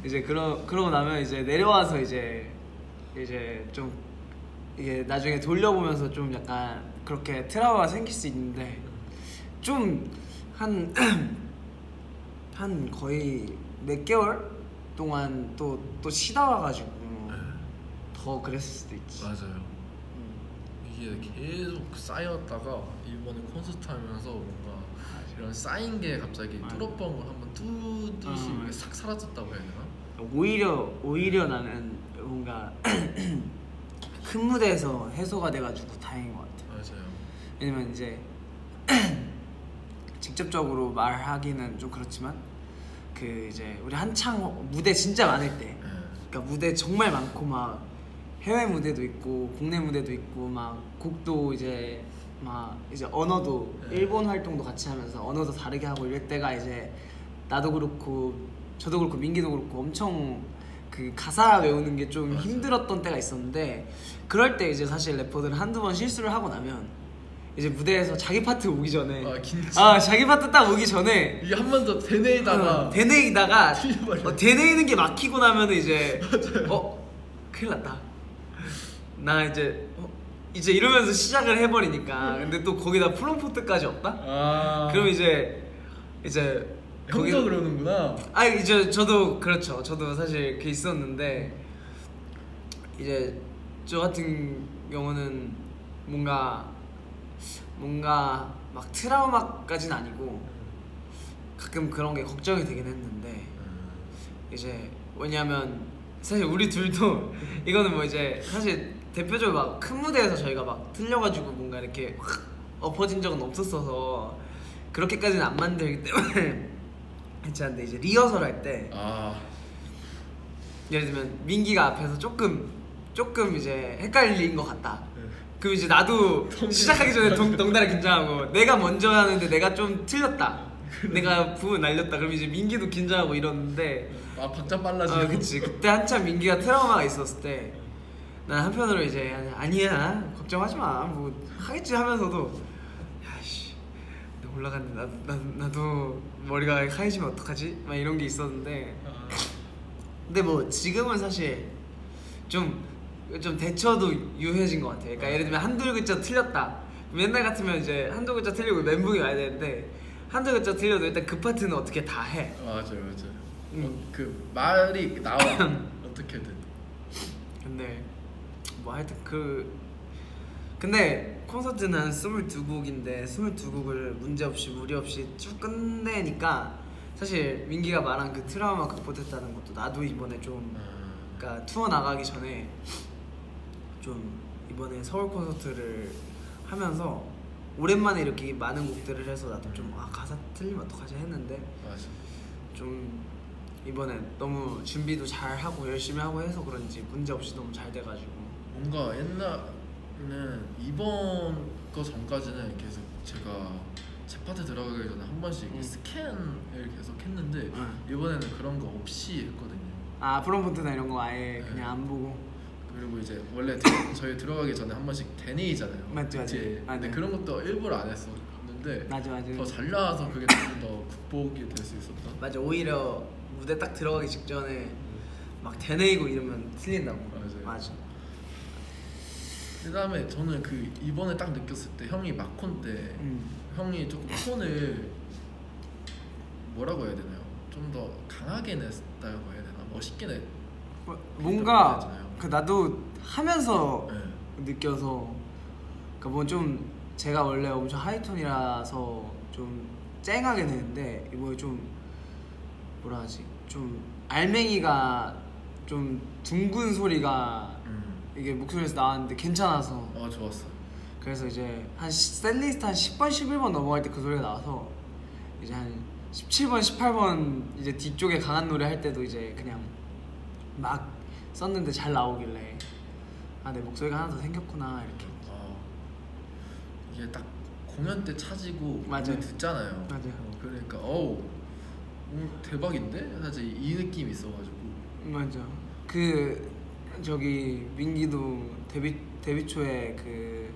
이제 그러고 나면 이제 내려와서 이제 좀 이게 나중에 돌려보면서 좀 약간 그렇게 트라우마가 생길 수 있는데 좀 한 거의 몇 개월 동안 또 쉬다 와가지고 더 그랬을 수도 있지. 맞아요. 이게 계속 쌓였다가 이번에 콘서트 하면서 뭔가 이런 쌓인 게 갑자기 뚫어뻥을 한번 뚜듯이 이렇게 싹 사라졌다고 해야 되나? 오히려 나는 뭔가 큰 무대에서 해소가 돼가지고 다행인 것 같아. 맞아요. 왜냐면 이제 직접적으로 말하기는 좀 그렇지만 그 이제 우리 한창 무대 진짜 많을 때, 그러니까 무대 정말 많고 막 해외 무대도 있고 국내 무대도 있고 막 곡도 이제 막 이제 언어도 일본 활동도 같이 하면서 언어도 다르게 하고 이럴 때가 이제 나도 그렇고 저도 그렇고 민기도 그렇고 엄청 그 가사 외우는 게 좀 힘들었던 때가 있었는데, 그럴 때 이제 사실 래퍼들은 한두 번 실수를 하고 나면 이제 무대에서 자기 파트 오기 전에 자기 파트 딱 오기 전에 이게 한 번 더 되뇌이다가 되뇌이는 게 막히고 나면은 이제 큰일 났다. 나 이제 이러면서 시작을 해버리니까. 근데 또 거기다 프롬포트까지 없다? 그럼 이제 형도 그러는구나. 이제 저도 그렇죠. 저도 사실 그게 있었는데, 이제 저 같은 경우는 뭔가 막 트라우마까지는 아니고 가끔 그런 게 걱정이 되긴 했는데, 이제 왜냐면 사실 우리 둘도 이거는 뭐 이제 사실 대표적으로 막 큰 무대에서 저희가 막 틀려가지고 뭔가 이렇게 확 엎어진 적은 없었어서 그렇게까지는 안 만들기 때문에 괜찮은데, 이제 리허설 할 때 예를 들면 민기가 앞에서 조금 이제 헷갈린 것 같다. 그럼 이제 나도 시작하기 전에 덩달아 긴장하고, 내가 먼저 하는데 내가 좀 틀렸다, 내가 부분 날렸다, 그럼 이제 민기도 긴장하고 이러는데 박자 빨라지고. 그치. 그때 한참 민기가 트라우마가 있었을 때 난 한편으로 이제 아니야 걱정하지 마 뭐 하겠지 하면서도 야씨 올라갔는데 나도 머리가 하얘지면 어떡하지? 막 이런 게 있었는데, 근데 뭐 지금은 사실 좀 대처도 유해진 것 같아. 그러니까 예를 들면 한두 글자 틀렸다, 옛날 같으면 이제 한두 글자 틀리고 멘붕이 와야 되는데 한두 글자 틀려도 일단 그 파트는 어떻게 다 해. 맞아요. 그 말이 나와 어떻게든. 근데 뭐 하여튼 근데 콘서트는 22곡인데 22곡을 문제없이 무리 없이 쭉 끝내니까 사실 민기가 말한 그 트라우마 극복했다는 것도 나도 이번에 좀 그러니까 투어 나가기 전에 좀 이번에 서울 콘서트를 하면서 오랜만에 이렇게 많은 곡들을 해서 나도 좀 가사 틀리면 어떡하지 했는데, 맞아. 좀 이번에 너무 준비도 잘 하고 열심히 하고 해서 그런지 문제 없이 너무 잘 돼가지고. 뭔가 옛날에는 이번 거 전까지는 계속 제가 제 파트 들어가기 전에 한 번씩 스캔을 계속 했는데 이번에는 그런 거 없이 했거든요. 프롬프트나 이런 거 아예 그냥 안 보고. 그리고 이제 원래 저희 들어가기 전에 한 번씩 데네이잖아요. 맞지. 근데 그런 것도 일부러 안 했었는데 맞아. 더 잘 나와서 그게 좀 더 극복이 될 수 있었다. 맞아. 오히려 무대 딱 들어가기 직전에 막 되뇌이고 이러면 틀린다고. 맞아. 그다음에 저는 그 이번에 딱 느꼈을 때 형이 마콘 때 형이 조금 톤을 뭐라고 해야 되나요? 좀 더 강하게 냈다고 해야 되나? 멋있게 냈. 뭔가 나도 하면서 느껴서, 그러니까 뭐 좀 제가 원래 엄청 하이톤이라서 좀 쨍하게 내는데 이번에 좀 뭐라 하지? 좀 알맹이가 좀 둥근 소리가 이게 목소리에서 나왔는데 괜찮아서 좋았어. 그래서 이제 한 셋리스트 한 10번 11번 넘어갈 때 그 소리가 나와서 이제 한 17번 18번 이제 뒤쪽에 강한 노래 할 때도 이제 그냥 막 썼는데 잘 나오길래 내 목소리가 하나 더 생겼구나 이렇게. 이게 딱 공연 때 차지고 맞아요. 듣잖아요. 맞아요. 그러니까 대박인데? 사실 이 느낌이 있어가지고. 맞아. 저기 민기도 데뷔 초에 그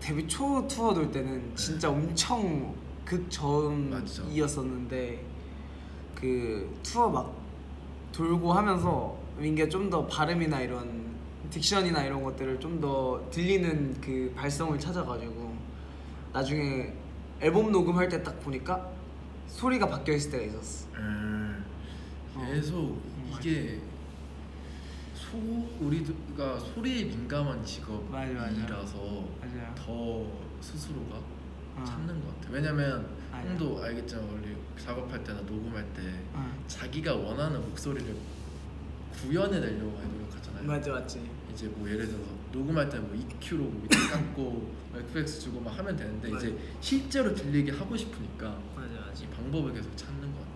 데뷔 초 투어 돌 때는 진짜 엄청 극저음이었었는데 그 투어 막 돌고 하면서 민기가 좀 더 발음이나 이런 딕션이나 이런 것들을 좀 더 들리는 그 발성을 찾아가지고 나중에 앨범 녹음할 때 딱 보니까 소리가 바뀌어 있을 때가 있었어. 계속 이게 우리가 소리에 민감한 직업이라서 맞아요. 더 스스로가 어. 찾는 것 같아. 왜냐면 맞아. 형도 알겠지만 우리 작업할 때나 녹음할 때 어. 자기가 원하는 목소리를 구현해내려고 많이 노력하잖아요. 맞지. 이제 뭐 예를 들어서 녹음할 때는 뭐 EQ로 뭐 밑에 깎고 FX 주고 막 하면 되는데 맞아. 이제 실제로 들리게 하고 싶으니까 맞아. 이 방법을 계속 찾는 것 같아.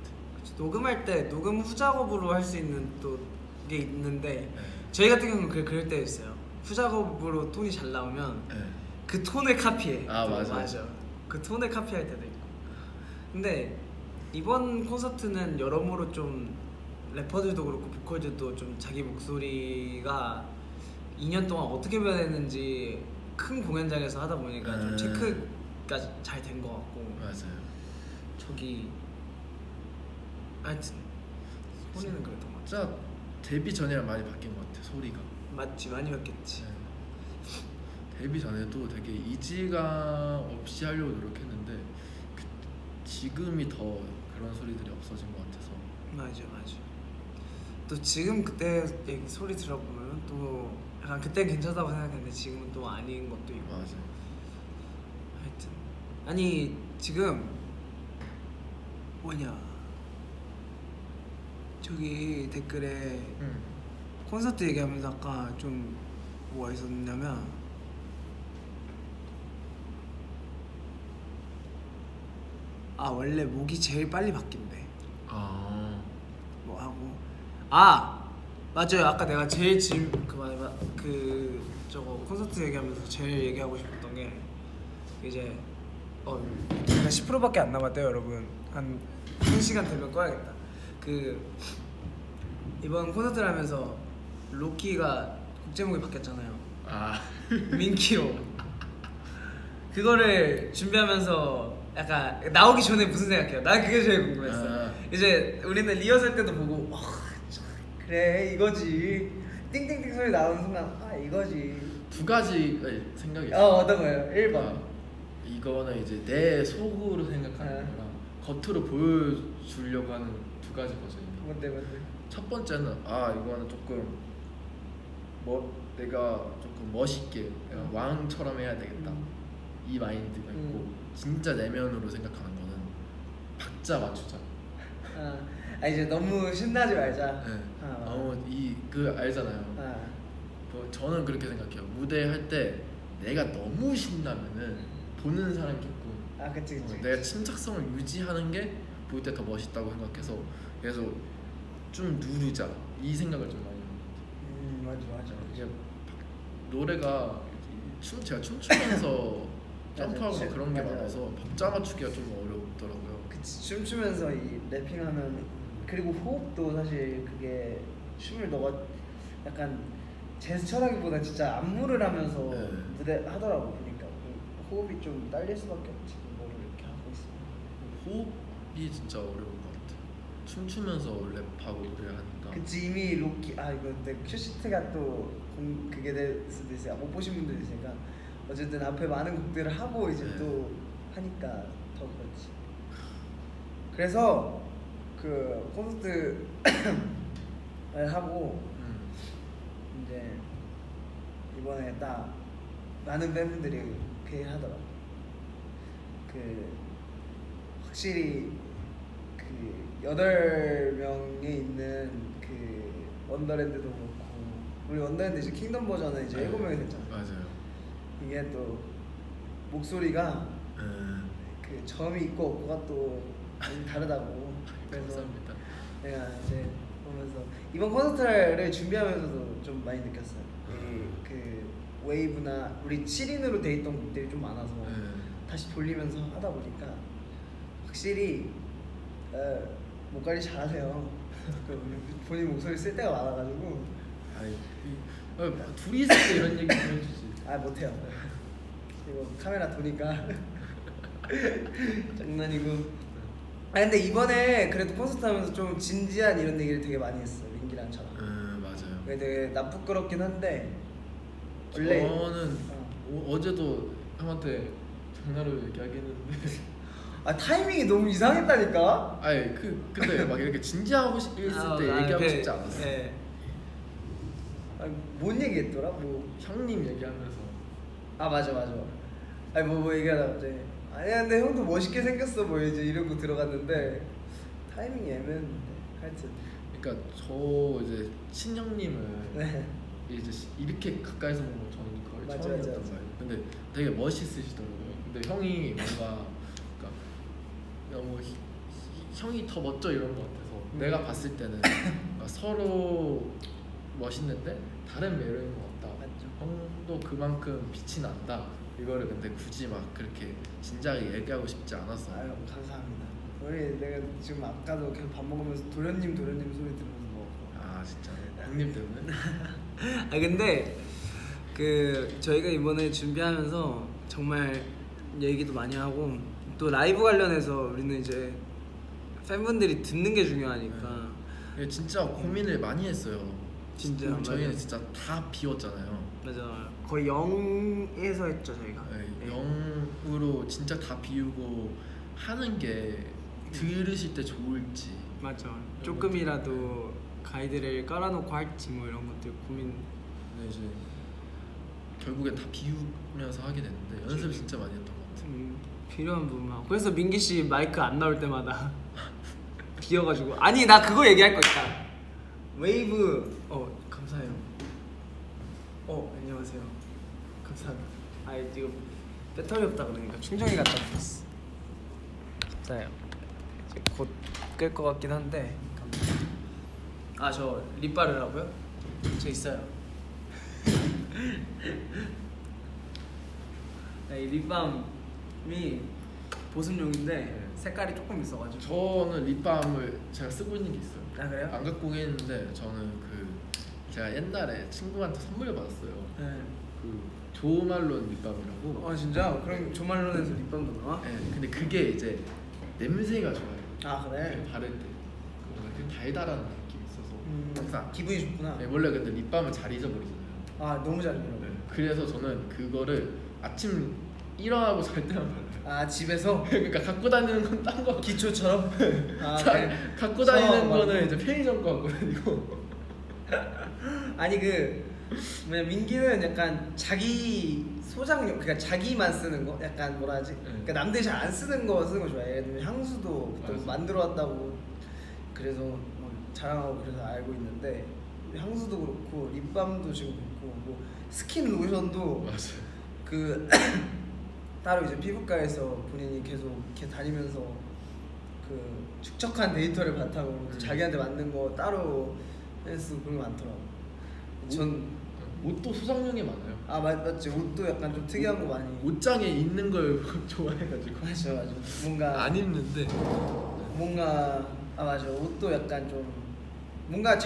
녹음할 때 녹음 후작업으로 할 수 있는 또 게 있는데 네. 저희 같은 경우는 그럴 때 있어요. 후작업으로 톤이 잘 나오면 네. 그 톤을 카피해. 아, 맞아. 그 톤을 카피할 때도 있고. 근데 이번 콘서트는 여러모로 좀 래퍼들도 그렇고 보컬들도 좀 자기 목소리가 2년 동안 어떻게 변했는지 큰 공연장에서 하다 보니까 좀 체크가 잘 된 것 같고. 맞아요. 저기 하여튼 소리는 그래도 맞지. 진짜 데뷔 전이랑 많이 바뀐 것 같아. 소리가. 맞지, 많이 바뀌었지. 네. 데뷔 전에도 되게 이질감 없이 하려고 노력했는데 지금이 더 그런 소리들이 없어진 것 같아서. 맞아. 또 지금 그때 얘기 소리 들어보면 또 약간 그때 괜찮다고 생각했는데 지금은 또 아닌 것도 있고. 맞아. 하여튼 아니 지금 뭐냐 저기 댓글에 콘서트 얘기하면서 아까 좀 뭐가 있었냐면 원래 목이 제일 빨리 바뀐대. 뭐 하고 맞아요. 아까 내가 제일 저거 콘서트 얘기하면서 제일 얘기하고 싶었던 게 이제 제가 10%밖에 안 남았대요, 여러분. 한 1시간 되면 꺼야겠다. 이번 콘서트를 하면서 로키가 국제목이 바뀌었잖아요. 민키로. 그거를 준비하면서 약간 나오기 전에 무슨 생각해요? 난 그게 제일 궁금했어. 이제 우리는 리허설 때도 보고 그래 이거지. 띵띵띵 소리 나오는 순간 이거지. 두 가지 생각이 있어. 어떤 거예요? 1번. 이거는 이제 내 속으로 생각하는 거랑 겉으로 보여주려고 하는 두 가지 버전이. 뭔데? 첫 번째는 이거는 조금 내가 조금 멋있게 내가 왕처럼 해야 되겠다 이 마인드가 있고 진짜 내면으로 생각하는 거는 박자 맞추자. 이제 너무 신나지 말자. 네. 알잖아요. 저는 그렇게 생각해요. 무대 할 때 내가 너무 신나면은 보는 사람이 조금 그치. 내가 침착성을 유지하는 게 보일 때 더 멋있다고 생각해서 그래서 좀 누르자 이 생각을 좀 많이 해요. 맞아. 이게 노래가 제가 춤추면서 점프하고 맞아, 그런 게 맞아. 많아서 박자 맞추기가 좀 어렵더라고요. 그치, 춤추면서 이 래핑하면 그리고 호흡도 사실 그게 춤을 너가 약간 제스처라기보다 진짜 안무를 하면서 무대 하더라고. 보니까 호흡이 좀 딸릴 수밖에 없지. 뭐를 이렇게 하고 있으면 호흡이 진짜 어려운 것 같아. 춤추면서 랩하고 노래하니까. 그치. 이미 로키 이거 근데 큐시트가 또 그게 될 수도 있어요. 못 보신 분들 있으니까 어쨌든 앞에 많은 곡들을 하고 이제 또 하니까 더 그렇지. 그래서 그 콘서트를 하고 이제 이번에 딱 많은 팬분들이 그 얘기 하더라고. 확실히 8명에 있는 원더랜드도 그렇고 우리 원더랜드 이제 킹덤 버전은 이제 7명이 됐잖아요. 맞아요. 이게 또 목소리가 점이 있고 없고가 또 다르다고. 그래서 감사합니다. 내가 이제 보면서 이번 콘서트를 준비하면서도 좀 많이 느꼈어요. 웨이브나 우리 7인으로 돼 있던 곡들이 좀 많아서 다시 돌리면서 하다 보니까 확실히 목 관리 잘하세요. 본인 목소리 쓸 때가 많아가지고. 둘이 있을 때 이런 얘기 좀 해주지. 못해요. 이거 카메라 도니까 장난이고. 근데 이번에 그래도 콘서트 하면서 좀 진지한 이런 얘기를 되게 많이 했어. 민기랑 저랑. 맞아요. 그게 되게 나쁘끄럽긴 한데 원래 저는 어제도 형한테 장난으로 얘기하긴 했는데 타이밍이 너무 이상했다니까. 아니, 그, 근데 막 이렇게 진지하고 있을 때 얘기하고 싶지 않았어. 네. 뭔 얘기했더라? 형님 얘기하면서 맞아. 아니 뭐 얘기하다 갑자기 아니야 근데 형도 멋있게 생겼어 뭐 이제 이러고 들어갔는데 타이밍이 애매했는데 하여튼. 그러니까 저 이제 친형님을 네. 이제 이렇게 가까이서 보는 건 저는 거의 맞아. 처음이었단 말이에요. 근데 되게 멋있으시더라고요. 근데 형이 뭔가 그러니까 너무 형이 더 멋져 이런 것 같아서 내가 봤을 때는 그러니까 서로 멋있는데 다른 매력인 것 같다. 맞죠. 형도 그만큼 빛이 난다. 이거를 근데 굳이 막 그렇게 진지하게 얘기하고 싶지 않았어. 아유 감사합니다. 우리 내가 지금 아까도 계속 밥 먹으면서 도련님 소리 들으면서 먹었고. 아 진짜 형님 때문에? 근데 그 저희가 이번에 준비하면서 정말 얘기도 많이 하고 또 라이브 관련해서 우리는 이제 팬분들이 듣는 게 중요하니까 네. 진짜 고민을 많이 했어요. 진짜 저희는 맞아요. 진짜 다 비웠잖아요. 맞아. 거의 0에서 했죠 저희가. 네, 0으로 진짜 다 비우고 하는 게 들으실 때 좋을지. 맞아. 조금이라도 가이드를 깔아놓고 할지 뭐 이런 것들 고민. 근데 이제 결국엔 다 비우면서 하게 됐는데 연습을 진짜 많이 했던 것 같아요. 필요한 부분만. 그래서 민기 씨 마이크 안 나올 때마다 비어가지고 아니 나 그거 얘기할 거 있다. 웨이브 감사해요. 안녕하세요. 감사합니다. 지금 배터리 없다 그러니까 충전기 갖다 줬어. 감사해요. 이제 곧 끌 것 같긴 한데. 저 립 바르라고요? 저 있어요. 이 립밤이 보습용인데 색깔이 조금 있어가지고. 저는 립밤을 제가 쓰고 있는 게 있어요. 아 그래요? 안 갖고 오긴 했는데 저는 제가 옛날에 친구한테 선물을 받았어요. 네. 그 조말론 립밤이라고. 진짜? 그럼 조말론에서 립밤도 나와? 네, 근데 그게 이제 냄새가 좋아요. 그래? 바를 때 뭔가 좀 달달한 느낌이 있어서 항상 기분이 좋구나. 네, 원래 근데 립밤을 잘 잊어버리잖아요. 너무 잘 입어. 네, 그래서 저는 그거를 아침 일어나고 잘 때만 발라요. 집에서? 그러니까 갖고 다니는 건 딴 거. 기초처럼? 네. 갖고 다니는 맞아. 거는 이제 편의점 거 갖고 다니고. 아니 민기는 약간 자기 소장용, 그러니까 자기만 쓰는 거, 약간 뭐라 하지? 그러니까 남들이 잘 안 쓰는 거 쓰는 거 좋아해. 예를 들면 향수도 또 맞아. 만들어 왔다고 그래서 뭐 자랑하고 그래서 알고 있는데 향수도 그렇고 립밤도 지금 그렇고 뭐 스킨 로션도 맞아요. 따로 이제 피부과에서 본인이 계속 이렇게 다니면서 축적한 데이터를 바탕으로 자기한테 맞는 거 따로 해서 그런 거 많더라고. 전 옷도 소장용이 많아요. 맞지. 옷도 약간 좀 특이한 거 많이. 옷장에 있는 걸 좋아해가지고. 맞아. 뭔가 안 입는데. 맞아. 옷도 약간 좀 뭔가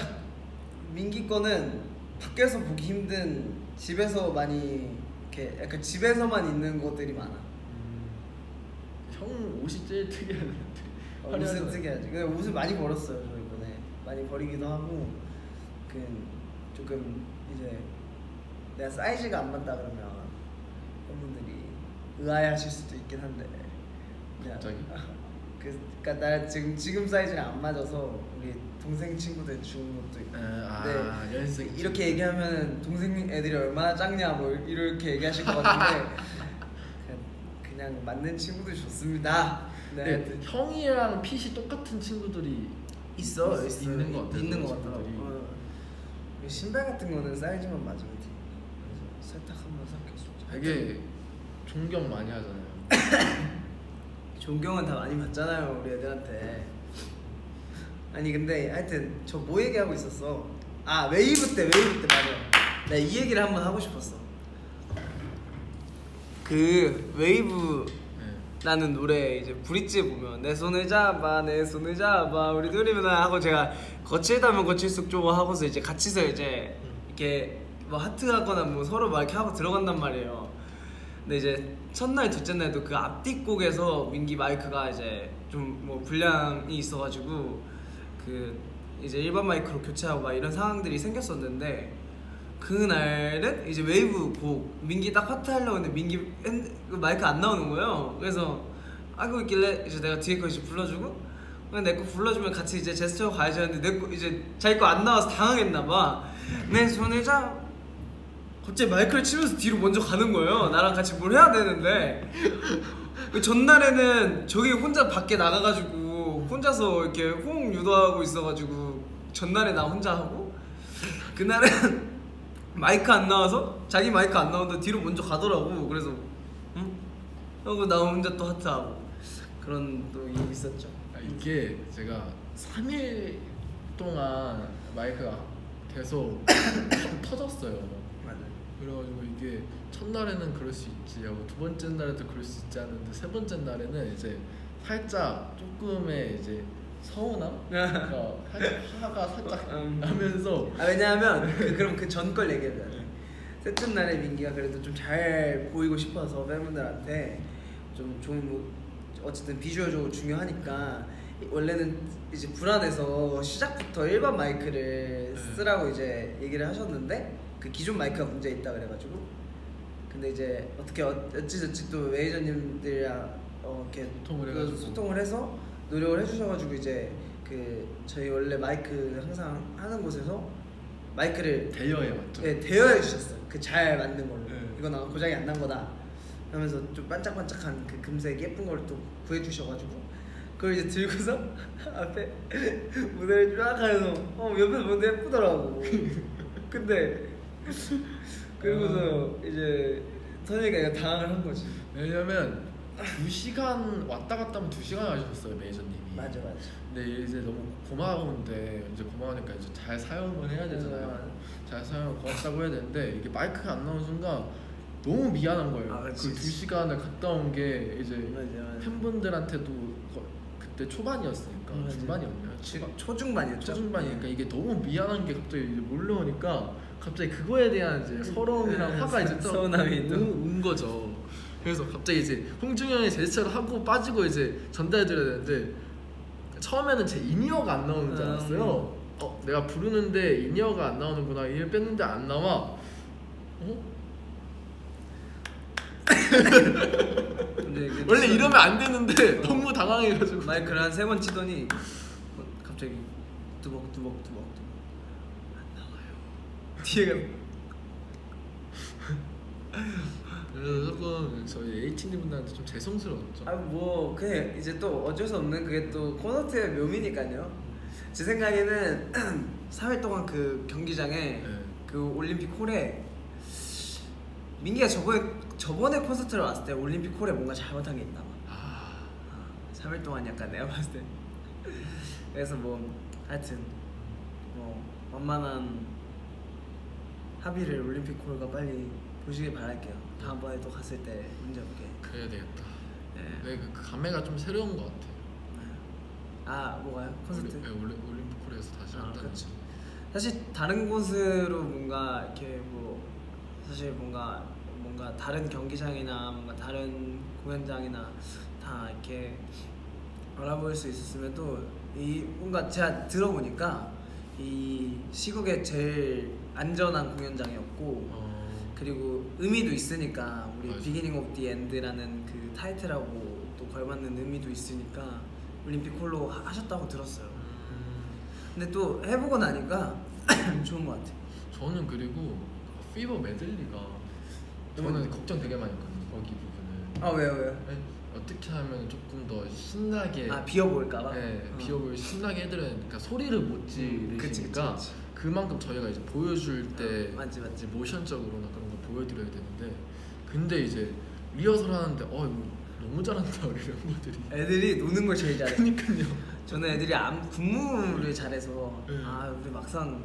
민기 거는 밖에서 보기 힘든 집에서 많이 이렇게 약간 집에서만 있는 것들이 많아. 형 옷이 제일 특이하네. 옷은 특이하지. 근데 옷을 많이 벌었어요 저 이번에. 많이 버리기도 하고 조금 이제 내가 사이즈가 안 맞다 그러면 팬분들이 의아해하실 수도 있긴 한데. 갑자기? 그러니까 나 지금 사이즈가 안 맞아서 우리 동생 친구들 주는 것도 있고. 네, 연습생 이렇게 얘기하면 동생 애들이 얼마나 작냐 뭐 이렇게 얘기하실 것 같은데 그냥 맞는 친구들 좋습니다. 네, 형이랑 핏이 똑같은 친구들이 있는 것 같아요. 있는 것 같더라고. 신발 같은 거는 사이즈만 맞으면 돼. 세탁 한번 삭혔어. 되게 존경 많이 하잖아요. 존경은 다 많이 받잖아요 우리 애들한테. 아니 근데 하여튼 저 뭐 얘기하고 있었어? 웨이브 때 맞아. 나 이 얘기를 한번 하고 싶었어. 웨이브라는 노래 이제 브릿지에 보면 내 손을 잡아 우리 둘이 누나 하고 제가 거칠다면 거칠수록 좀 하고서 이제 같이서 이제 이렇게 뭐 하트 하거나 뭐 서로 막 이렇게 하고 들어간단 말이에요. 근데 이제 첫날 둘째 날도 그 앞뒷곡에서 민기 마이크가 이제 좀 뭐 불량이 있어가지고 이제 일반 마이크로 교체하고 막 이런 상황들이 생겼었는데 그날은 이제 웨이브 곡 민기 딱 파트 하려고 했는데 민기 마이크 안 나오는 거예요. 그래서 하고 있길래 이제 내가 뒤에 거 이제 불러주고 그냥 내 거 불러주면 같이 이제 제스처 가야지 하는데 내 거 이제 자기 거 안 나와서 당황했나봐. 내 손을 잡 갑자기 마이크를 치면서 뒤로 먼저 가는 거예요. 나랑 같이 뭘 해야 되는데. 전날에는 저기 혼자 밖에 나가가지고 혼자서 이렇게 호응 유도하고 있어가지고 전날에 나 혼자 하고 그날은 마이크 안 나와서 자기 마이크 안 나오는데 뒤로 먼저 가더라고. 그래서 응? 하고 나 혼자 또 하트하고 그런 또 일이 있었죠. 이게 제가 3일 동안 마이크가 계속 터졌어요. 맞아요. 그래가지고 이게 첫날에는 그럴 수 있지 하고 두 번째 날에도 그럴 수 있지 하는데 세 번째 날에는 이제 살짝 조금의 이제 서운함? 그러니까 화가 살짝 하면서 왜냐하면 그럼 그 전 걸 얘기해줘야 돼. 셋째 날에 민기가 그래도 좀 잘 보이고 싶어서 팬분들한테 좀 좋은 뭐 어쨌든 비주얼적으로 중요하니까 원래는 이제 불안해서 시작부터 일반 마이크를 쓰라고 이제 얘기를 하셨는데 그 기존 마이크가 문제 있다 그래가지고 근데 이제 어떻게 어찌저찌 또 매니저님들이랑 이렇게 소통을 해서 노력을 해주셔가지고 이제 그 저희 원래 마이크 항상 하는 곳에서 마이크를 대여해 맞죠? 네, 대여해 주셨어요. 그 잘 맞는 걸로. 네. 이거 나 고장이 안 난 거다. 하면서 좀 반짝반짝한 그 금색 예쁜 걸 또 구해 주셔가지고 그걸 이제 들고서 앞에 무대를 쫙 가면서 옆에서 보는데 예쁘더라고. 근데 그러고서 이제 선이가 이거 당황을 한 거지. 왜냐면 2시간 왔다 갔다 하면 2시간 하셨어요 매니저님이. 맞아. 근데 이제 너무 고마운데 이제 고마우니까 이제 잘 사용을 해야 되잖아요. 잘 사용 고맙다고 해야 되는데 이게 마이크가 안 나오는 순간 너무 미안한 거예요. 그 2시간을 갔다 온 게 이제 맞아. 팬분들한테도 그때 초반이었으니까 중반이었나요? 초중반이었죠. 초중반이니까 이게 너무 미안한 게 갑자기 이제 몰려오니까 갑자기 그거에 대한 이제 서러움이랑 화가 이제 또 서운함이 또 온 거죠. 그래서 갑자기 이제 홍중이 형이 제스처를 하고 빠지고 이제 전달해드려야 되는데 처음에는 제 인이어가 안 나오는 줄 알았어요. 내가 부르는데 인이어가 안 나오는구나. 이를 뺐는데 안 나와. 근데 원래 이러면 안 되는데 너무 당황해가지고 마이크를 한 3번 치더니 갑자기 두벅두벅 안 나와요. 뒤에가 그래서 조금 저희 H님 분들한테 좀 죄송스러웠죠. 뭐 그냥 이제 또 어쩔 수 없는 그게 또 콘서트의 묘미니까요. 제 생각에는 3일 동안 그 경기장에 네. 그 올림픽 홀에 민기가 저번에 콘서트를 왔을 때 올림픽 홀에 뭔가 잘못한 게 있나 봐. 3일 동안 약간 내가 봤을 때 그래서 뭐 하여튼 뭐 원만한 합의를 올림픽 홀과 빨리 보시길 바랄게요. 다음번에 또 갔을 때 문제 없게. 그래야 되겠다. 네. 네, 그 감회가 좀 새로운 것 같아요. 뭐가요? 콘서트? 올림픽홀에서 다시 한다는. 그렇죠. 사실 다른 곳으로 뭔가 이렇게 뭐 사실 뭔가 다른 경기장이나 뭔가 다른 공연장이나 다 이렇게 알아볼 수 있었으면 또 이 뭔가 제가 들어보니까 이 시국의 제일 안전한 공연장이었고 그리고 의미도 있으니까 우리 맞아. 비기닝 오브 디 엔드라는 그 타이틀하고 또 걸맞는 의미도 있으니까 올림픽 홀로 하셨다고 들었어요. 근데 또 해보고 나니까 좋은 것 같아요. 저는 그리고 피버 메들리가 저는 걱정 되게 많이 했거든요. 거기 부분을. 왜요? 네? 어떻게 하면 조금 더 신나게 비어 보일까봐? 네, 비어보일 신나게 해드려야 되니까 소리를 못 지르시니까 그치. 그만큼 저희가 이제 보여줄 때 맞지. 이제 모션적으로나 그런 거 보여드려야 되는데 근데 이제 리허설 하는데 이거 너무 잘한다 우리 멤버들이. 애들이 노는 걸 제일 잘해. 그니까요. 저는 애들이 군무를 잘해서 네. 우리 막상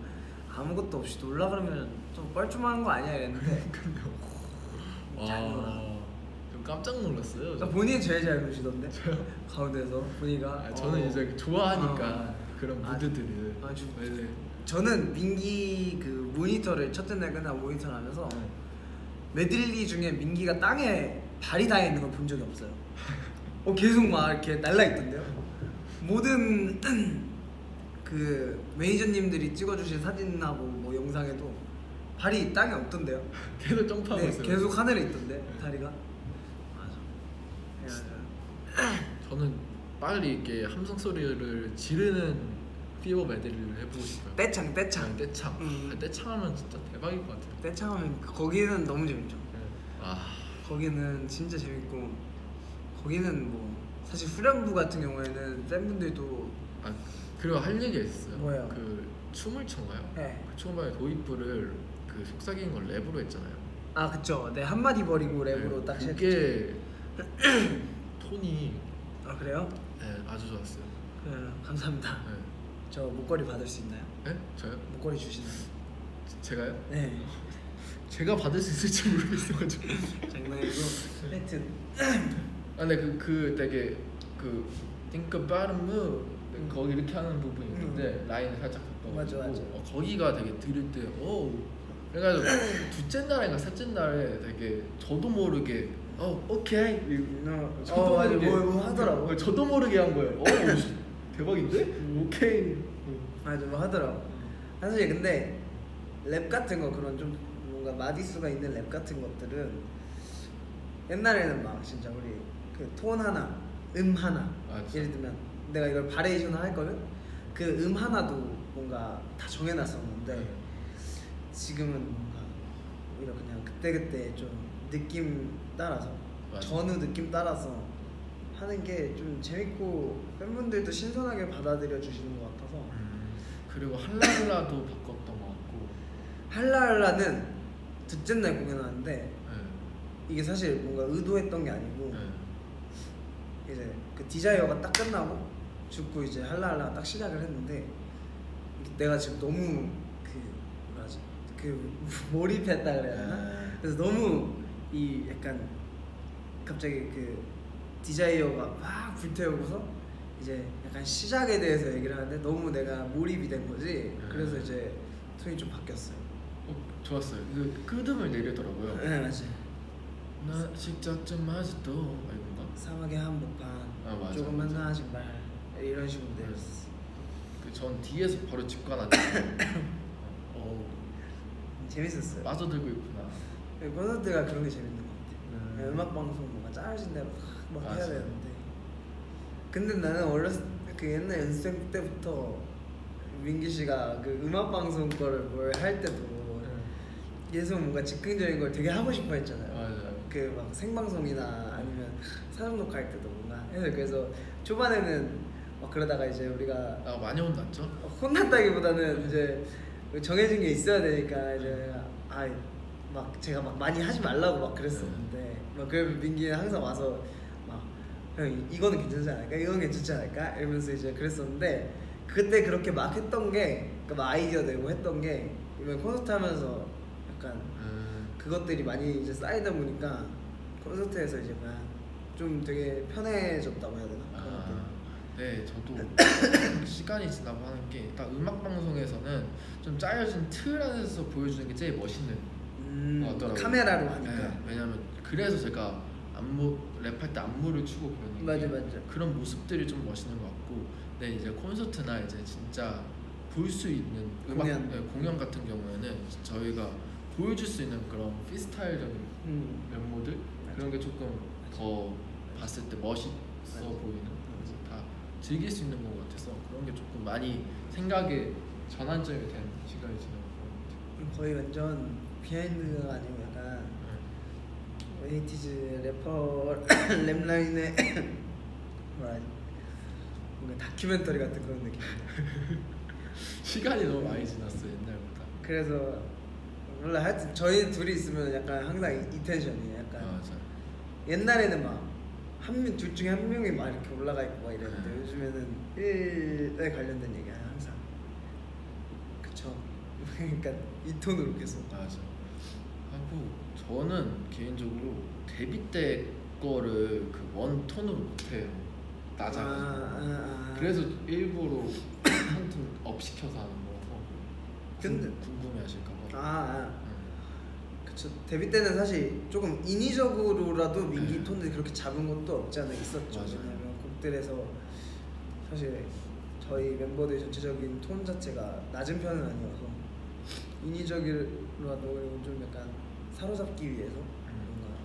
아무것도 없이 놀라 그러면 좀 뻘쭘한 거 아니야 이랬는데 잘 놀아. 좀 깜짝 놀랐어요. 그러니까 본인이 제일 잘 노시던데? 가운데서 보니까 저는 이제 좋아하니까 그런 무드들을. 네. 저는 민기 그 모니터를 첫째 날 끝나고 모니터를 하면서 메들리 중에 민기가 땅에 발이 닿아 있는 걸 본 적이 없어요. 계속 막 이렇게 날라 있던데요. 모든 그 매니저님들이 찍어주신 사진하고 뭐 영상에도 발이 땅에 없던데요. 계속 점프하고 있어요. 계속 하늘에 있던데 다리가. 맞아. 저는 빨리 이렇게 함성 소리를 지르는 피버 메들리를 해보고 싶어요. 떼창 떼창. 떼창하면 진짜 대박일 것 같아요. 떼창하면 거기는 너무 재밌죠. 아 거기는 진짜 재밌고 거기는 뭐 사실 후렴부 같은 경우에는 팬분들도 그리고 할 얘기가 있었어요. 뭐예요? 그 춤을 춰가요. 네. 그 초반에 도입부를 그 속삭이는 걸 랩으로 했잖아요. 아 그쵸. 네 한마디 버리고 랩으로 네, 딱 시작했죠. 그게 톤이 아 그래요? 네, 아주 좋았어요. 네, 감사합니다. 네. 저 목걸이 받을 수 있나요? 네? 저요? 목걸이 주시나요? 제가요? 네. 제가 받을 수 있을지 모르겠어가지고. 장난이고 하여튼 근데 그 되게 그 think about a move 거기 이렇게 하는 부분이 있는데 라인을 살짝 맞아, 맞아. 바꿔가지고 거기가 되게 들을 때 그래가지고 둘째 날인가 셋째 날에 되게 저도 모르게 오케이 저도 맞아 모르게 뭐 하더라고. 저도 모르게 한 거예요. 대박인데? 오케이. 맞아 뭐 하더라고. 사실 근데 랩 같은 거 그런 좀 뭔가 마디수가 있는 랩 같은 것들은 옛날에는 막 진짜 우리 그 톤 하나, 하나 맞아. 예를 들면 내가 이걸 바레이션을 할 거면 그 하나도 뭔가 다 정해놨었는데 지금은 뭔가 오히려 그냥 그때그때 좀 느낌 따라서 맞아. 전후 느낌 따라서 하는 게 좀 재밌고 팬분들도 신선하게 받아들여 주시는 것 같아서 그리고 할랄라도 바꿨던 것 같고 할랄라는 둘째 날 공연하는데 네. 이게 사실 뭔가 의도했던 게 아니고 네. 이제 그 디자이어가 딱 끝나고 죽고 이제 할랄라가 딱 시작을 했는데 내가 지금 너무 그 몰입했다 그래야 되나? 그래서 너무 이 약간 갑자기 그 디자이어가 막 불태우고서 이제 약간 시작에 대해서 얘기를 하는데 너무 내가 몰입이 된 거지. 그래서 이제 톤이 좀 바뀌었어요. 좋았어요. 그 끄듬을 내리더라고요. 네 맞아. 나 식작점 아직도 이건가? 사막의 한복판 맞아, 조금만 맞아. 나아진 말 이런 식으로 내렸어. 전 뒤에서 바로 직관하니까 재밌었어요. 빠져들고 있구나. 콘서트가 그런 게 재밌는 것 같아요. 음악 방송 뭔가 짜여진 대로 막 해야 맞아. 되는데 근데 나는 어렸을 그 옛날 연습생 때부터 민기 씨가 그 음악 방송 거를 뭘 할 때도 계속 뭔가 즉흥적인 걸 되게 하고 싶어 했잖아요. 맞아요. 그 막 생방송이나 아니면 사전 녹화할 때도 뭔가 그래서 초반에는 막 그러다가 이제 우리가 많이 혼났죠? 혼났다기보다는 이제 정해진 게 있어야 되니까 이제 막 제가 막 많이 하지 말라고 막 그랬었는데 막 그러면 민기는 항상 와서 막 형 이거는 괜찮지 않을까? 이거는 괜찮지 않을까? 이러면서 이제 그랬었는데 그때 그렇게 막 했던 게 그러니까 막 아이디어 내고 했던 게 이번 콘서트 하면서 약간 그것들이 많이 이제 쌓이다 보니까 콘서트에서 이제 좀 되게 편해졌다고 해야 되나? 네, 저도 시간이 지나고 하는 게 딱 음악 방송에서는 좀 짜여진 틀 안에서 보여주는 게 제일 멋있는 것 같더라고요. 카메라로 하니까. 네, 왜냐면 그래서 제가 안무 랩할 때 안무를 추고 그러는 맞아. 그런 모습들이 좀 멋있는 것 같고, 근데 이제 콘서트나 이제 진짜 볼 수 있는 음악 공연 같은 경우에는 저희가 보여줄 수 있는 그런 피스타일적인 면모들 그런 게 조금 더 봤을 때 멋있어 보이는 다 즐길 수 있는 것 같아서 그런 게 조금 많이 생각의 전환점이 된 시간이 지나고 그런 것 같아요. 거의 완전 비하인드가 아니고 약간 에이티즈 래퍼 랩라인의 뭔가 다큐멘터리 같은 그런 느낌. 시간이 너무 많이 지났어 옛날보다. 그래서 몰라 하여튼 저희 둘이 있으면 약간 항상 이 텐션이에요. 약간 맞아. 옛날에는 막 둘 중에 한 명이 막 이렇게 올라가 있고 막 이랬는데 요즘에는 일에 관련된 얘기야 항상. 그쵸. 그러니까 이 톤으로 계속. 맞아. 하고 저는 개인적으로 데뷔 때 거를 그 원 톤으로 못해요. 낮아가지고. 그래서 일부러 한 톤 업 시켜서 하는 거라서. 근데 궁금해하실까봐. 그쵸. 데뷔 때는 사실 조금 인위적으로라도 민기 톤을 그렇게 잡은 것도 없지 않아 있었죠. 맞아요. 왜냐면 곡들에서 사실 저희 멤버들 전체적인 톤 자체가 낮은 편은 아니어서 인위적으로라도 좀 약간 사로잡기 위해서 뭔가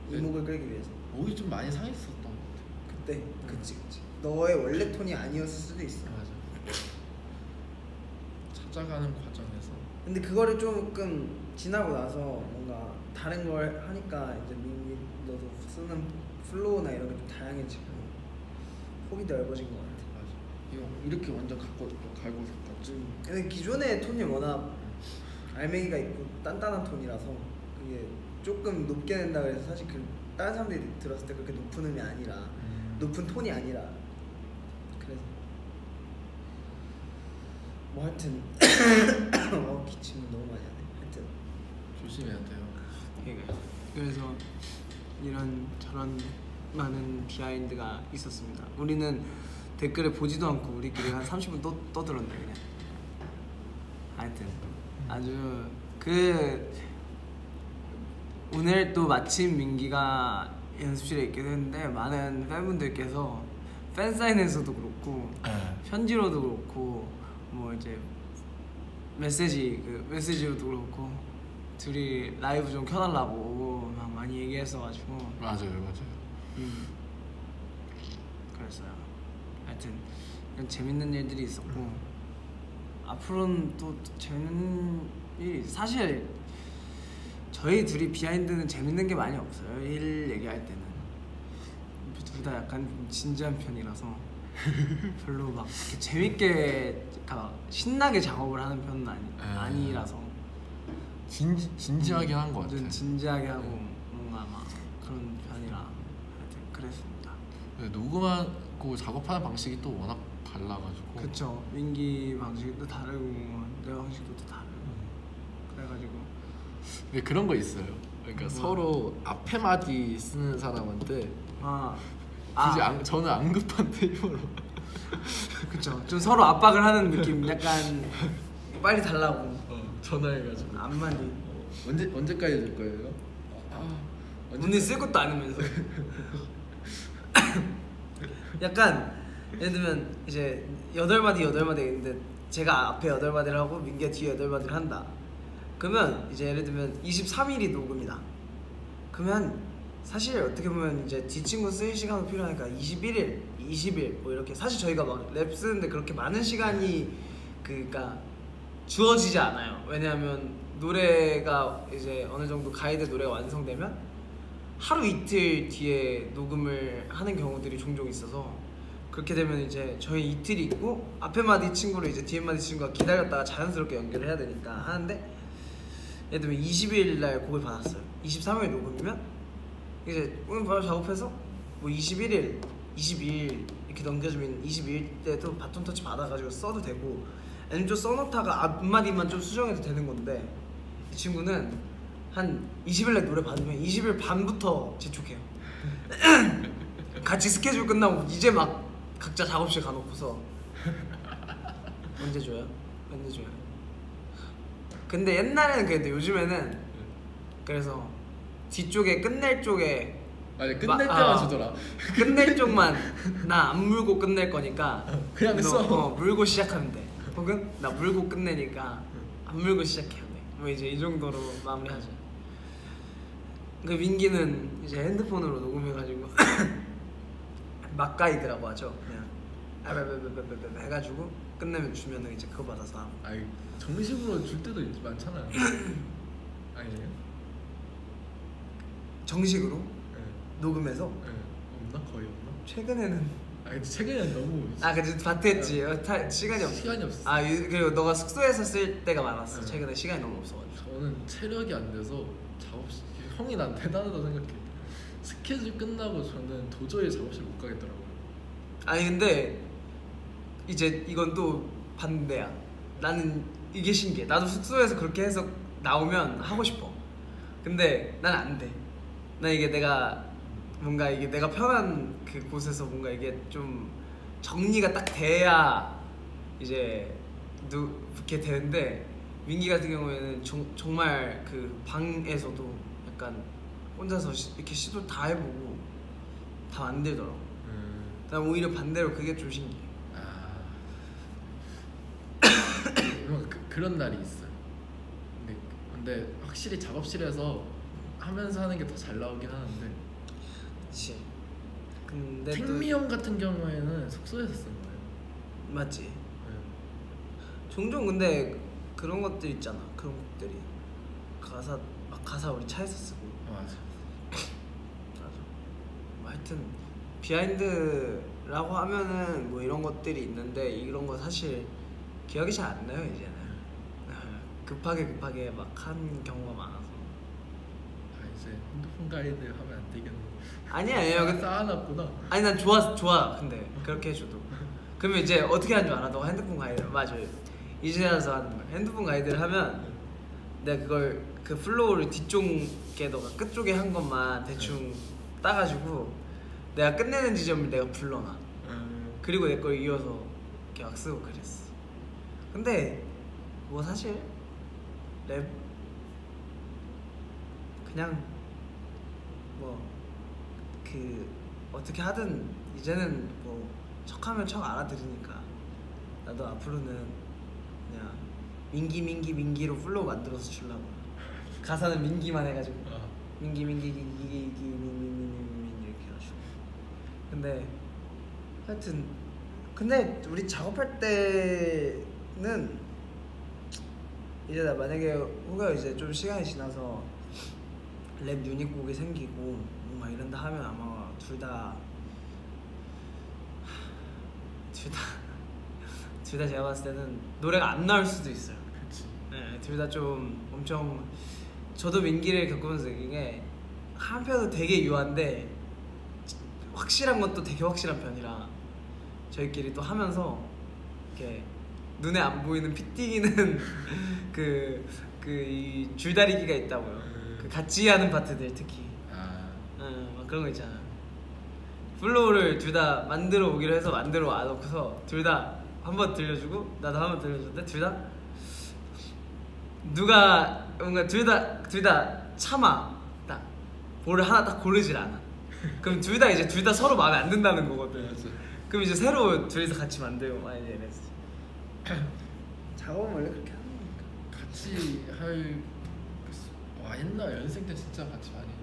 이목을 끌기 위해서 목이 좀 많이 상했었던 것 같아요. 그때 그치 너의 원래 톤이 아니었을 수도 있어. 맞아. 찾아가는 과정에서. 근데 그거를 조금 지나고 나서 뭔가 다른 걸 하니까 이제 민기 너도 쓰는 플로우나 이런 게 좀 다양해지고 폭이 넓어진 것 같아. 맞아. 이거 이렇게 완전 갈고 섞었지. 근데 기존의 톤이 워낙 알맹이가 있고 단단한 톤이라서 그게 조금 높게 낸다 그래서 사실 그 다른 사람들이 들었을 때 그렇게 높은 음이 아니라 높은 톤이 아니라 그래서 뭐 하여튼 기침을 너무 많이 하네. 하여튼 조심해야 돼요. 그래서 이런 저런 많은 비하인드가 있었습니다. 우리는 댓글을 보지도 않고 우리끼리 한 30분 떠들었네 그냥. 하여튼 아주 오늘 또 마침 민기가 연습실에 있게 됐는데 많은 팬분들께서 팬사인에서도 그렇고 편지로도 그렇고 뭐 이제 메시지로도 그렇고 둘이 라이브 좀 켜달라고 막 많이 얘기했어가지고 맞아요. 그랬어요. 하여튼 이런 재밌는 일들이 있었고 앞으로는 또 재밌는 일이 사실 저희 둘이 비하인드는 재밌는 게 많이 없어요. 일 얘기할 때는 둘 다 약간 좀 진지한 편이라서 별로 막 이렇게 재밌게 신나게 작업을 하는 편은 아니라서 진지하게 한 것 같아요. 좀 진지하게 하고 뭔가 막 그런 편이라 하여튼 그랬습니다. 녹음하고 작업하는 방식이 또 워낙 달라가지고. 그쵸. 민기 방식도 다르고 내 방식도 또 다르고 그래가지고 근데 그런 거 있어요. 그러니까 서로 앞에 마디 쓰는 사람한테 굳이 저는 안 급한데 이거로. 그쵸. 좀 서로 압박을 하는 느낌. 약간 빨리 달라고. 전화해가지고. 앞마디. 언제까지 줄 거예요? 오늘 쓸 것도 아니면서. 약간 예를 들면 이제 8마디 있는데 제가 앞에 8마디를 하고 민기가 뒤에 8마디를 한다. 그러면 이제 예를 들면 23일이 녹음이다. 그러면 사실 어떻게 보면 이제 뒷친구 쓸 시간도 필요하니까 21일, 20일 뭐 이렇게 사실 저희가 막 랩 쓰는데 그렇게 많은 시간이 그러니까 주어지지 않아요. 왜냐하면 노래가 이제 어느 정도 가이드 노래가 완성되면 하루 이틀 뒤에 녹음을 하는 경우들이 종종 있어서 그렇게 되면 이제 저희 이틀이 있고 앞에 마디 친구를 이제 뒤에 마디 친구가 기다렸다가 자연스럽게 연결을 해야 되니까 하는데 예를 들면 20일 날 곡을 받았어요. 23일 녹음이면 이제 오늘 바로 작업해서 뭐 21일, 22일 이렇게 넘겨주면 22일 때도 바톤 터치 받아가지고 써도 되고 아니면 좀 써놓다가 앞마디만 좀 수정해도 되는 건데 이 친구는 한 20일 날 노래 받으면 20일 반부터 재촉해요. 같이 스케줄 끝나고 이제 막 각자 작업실 가놓고서 언제 줘요? 근데 옛날에는 그랬는데 요즘에는 그래서 뒤쪽에 끝낼 쪽에 아니 끝낼 때만 주더라. 끝낼 쪽만 나 안 물고 끝낼 거니까 그냥 써. 물고 시작하면 돼. 혹은 나 물고 끝내니까 안 물고 시작해야 돼. 뭐 이제 이 정도로 마무리하죠. 그 민기는 이제 핸드폰으로 녹음해가지고 막가이드라고 하죠. 그냥 해가지고 끝내면 주면은 이제 그거 받아서 하고. 아니 정식으로 줄 때도 많잖아요. 아니에요? 정식으로? 네. 녹음해서? 네. 없나? 거의 없나? 최근에는 아니 최근에는 너무 그치 바트했지. 시간이 없어. 시간이 없어. 그리고 너가 숙소에서 쓸 때가 많았어. 네. 최근에 시간이 너무 없어가지고. 저는 체력이 안 돼서 작업실 형이 난 대단하다고 생각해. 스케줄 끝나고 저는 도저히 작업실 못 가겠더라고요. 아니 근데 이제 이건 또 반대야. 나는 이게 신기해. 나도 숙소에서 그렇게 해서 나오면 하고 싶어. 근데 난 안 돼. 난 이게 내가 뭔가 이게 내가 편한 그 곳에서 뭔가 이게 좀 정리가 딱 돼야 이제 이렇게 되는데 민기 같은 경우에는 정말 그 방에서도 약간 혼자서 이렇게 시도 다 해보고 다 만들더라고. 난 오히려 반대로 그게 좀 신기해. 그런 날이 있어요. 근데 확실히 작업실에서 하면서 하는 게 더 잘 나오긴 하는데. 그치. 근데 또 택미 형 같은 경우에는 숙소에서 쓴 거예요. 맞지. 네. 종종 근데 그런 것들 있잖아. 그런 곡들이 가사 우리 차에서 쓰고. 맞아. 맞아. 뭐 하여튼 비하인드라고 하면은 뭐 이런 것들이 있는데 이런 거 사실 기억이 잘 안 나요 이제는. 급하게 막 한 경우가 많아서. 아 이제 핸드폰 가이드 하면 안 되겠네. 아니야. 쌓아놨구나. 아니 난 좋아. 근데 그렇게 해줘도. 그러면 이제 어떻게 하는 줄 알아? 너가 핸드폰 가이드 맞아요. 이제라서 하는 거야. 핸드폰 가이드를 하면 내가 그걸 그 플로우를 뒤쪽에 너가 끝쪽에 한 것만 대충 따가지고 내가 끝내는 지점을 내가 불러놔. 그리고 내 걸 이어서 이렇게 막 쓰고 그랬어. 근데 뭐 사실 랩 그냥 뭐 그 어떻게 하든 이제는 뭐 척하면 척 알아들으니까 나도 앞으로는 그냥 민기로 플로우 만들어서 주려고. 가사는 민기만 해가지고 민기 이렇게 해가지고. 근데 하여튼 근데 우리 작업할 때는 이제 나 만약에 후가 이제 좀 시간이 지나서 랩 유닛곡이 생기고 막 이런다 하면 아마 둘 다 제가 봤을 때는 노래가 안 나올 수도 있어요. 그치. 네, 둘 다 좀 엄청 저도 민기를 겪으면서 느낀 게 한편으로 되게 유한데 확실한 것도 되게 확실한 편이라 저희끼리 또 하면서 이렇게 눈에 안 보이는 피 튀기는 이 줄다리기가 있다고요. 그 같이 하는 파트들 특히. 막 그런 거 있잖아. 플로우를 둘 다 만들어 오기로 해서 만들어 와놓고서 둘 다 한 번 들려주고 나도 한 번 들려줬는데 둘 다 누가 뭔가 둘 다 참아. 딱 볼을 하나 딱 고르질 않아. 그럼 둘 다 서로 마음에 안 든다는 거거든. 그럼 이제 새로 둘이서 같이 만들고 막 이제 이랬어. 작업은 원래 그렇게 하는 거니까. 같이 와 옛날 연습생 때 진짜 같이 많이 해요.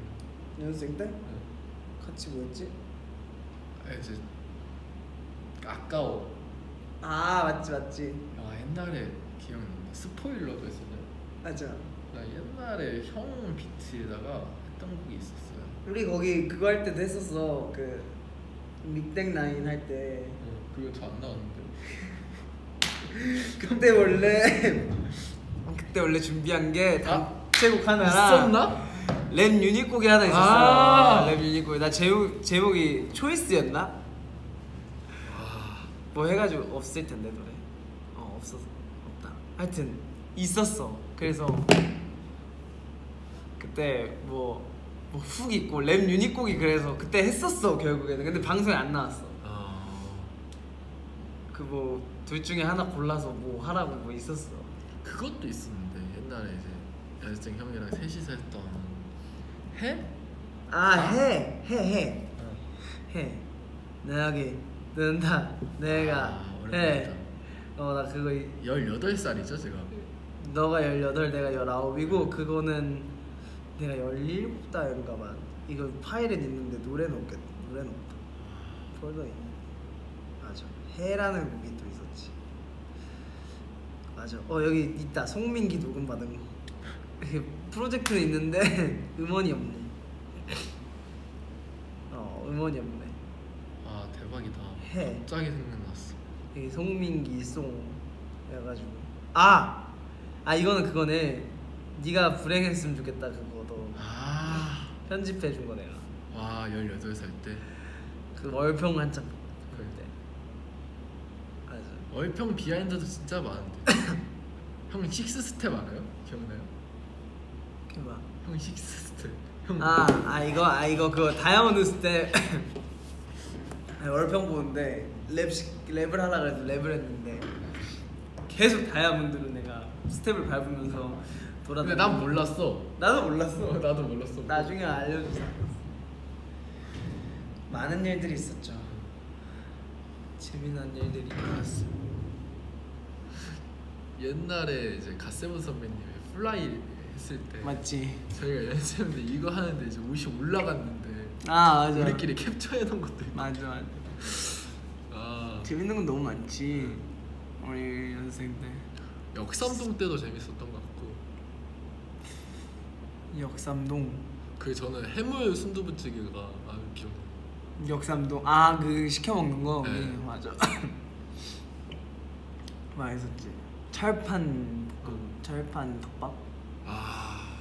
연습생 때? 네. 같이 뭐였지? 이제 아까워. 아 맞지. 아 옛날에 기억난다. 스포일러도 했었냐? 맞아. 나 옛날에 형 비트에다가 했던 곡이 있었어요. 우리 거기 그거 할 때도 했었어. 그 믹댕 라인 할 때. 그거 잘 안 나왔는데. 그때 원래 준비한 게 단체곡 하나랑 있었나? 랩 유닛곡이 하나 있었어. 랩 유닛곡. 나 제목이 초이스였나? 뭐 해가지고 없을 텐데 노래. 없었어. 없다. 하여튼 있었어. 그래서 그때 뭐 훅 있고 랩 유닛곡이 그래서 그때 했었어 결국에는. 근데 방송에 안 나왔어. 그 뭐 둘 중에 하나 골라서 뭐 하라고 뭐 있었어. 그것도 있었는데 옛날에 이제 연습생 형이랑 셋이서 했던 해? 해. 나 여기 뜬다 내가 해. 나 그거 18살이죠 제가. 너가 18 내가 19이고 그거는 내가 17달인가만. 이거 파일은 있는데 노래는 없다. 폴더에 있네. 맞아. 해라는 곡이 또 있었지. 맞아. 여기 있다. 송민기 녹음 받은 거. 프로젝트는 있는데 음원이 없네. 음원이 없네. 아 대박이다. 해. 갑자기 생각났어. 여기 송민기 송 해가지고 이거는 그거네. 네가 불행했으면 좋겠다. 그거도 편집해 준 거 내가. 와 18살 때. 그 월평 한참 볼 때. 맞아. 월평 비하인드도 진짜 많은데. 형 6스텝 알아요? 기억나요? 그 막. 형 6스텝. 이거 그거 다이아몬드 스텝. 월평 보는데 랩을 하라 그래서 랩을 했는데 계속 다이아몬드로 내가 스텝을 밟으면서 돌아다니고. 근데 난 몰랐어. 나도 몰랐어. 나도 몰랐어. 나중에 알려주자. 많은 일들이 있었죠. 재미난 일들이 많았어. 옛날에 이제 갓세븐 선배님이 플라이 했을 때 맞지. 저희가 연습했는데 이거 하는데 이제 옷이 올라갔는데 아 맞아. 우리끼리 캡처해놓은 것도 있고. 맞아. 아 재밌는 건 너무 많지. 우리 연습생 때. 역삼동 때도 재밌었던 것 같고. 역삼동. 그 저는 해물 순두부찌개가 아주 기억. 역삼동. 아 그 시켜 먹는 거. 네. 맞아. 맛있었지. 철판 볶음, 철판 덮밥. 아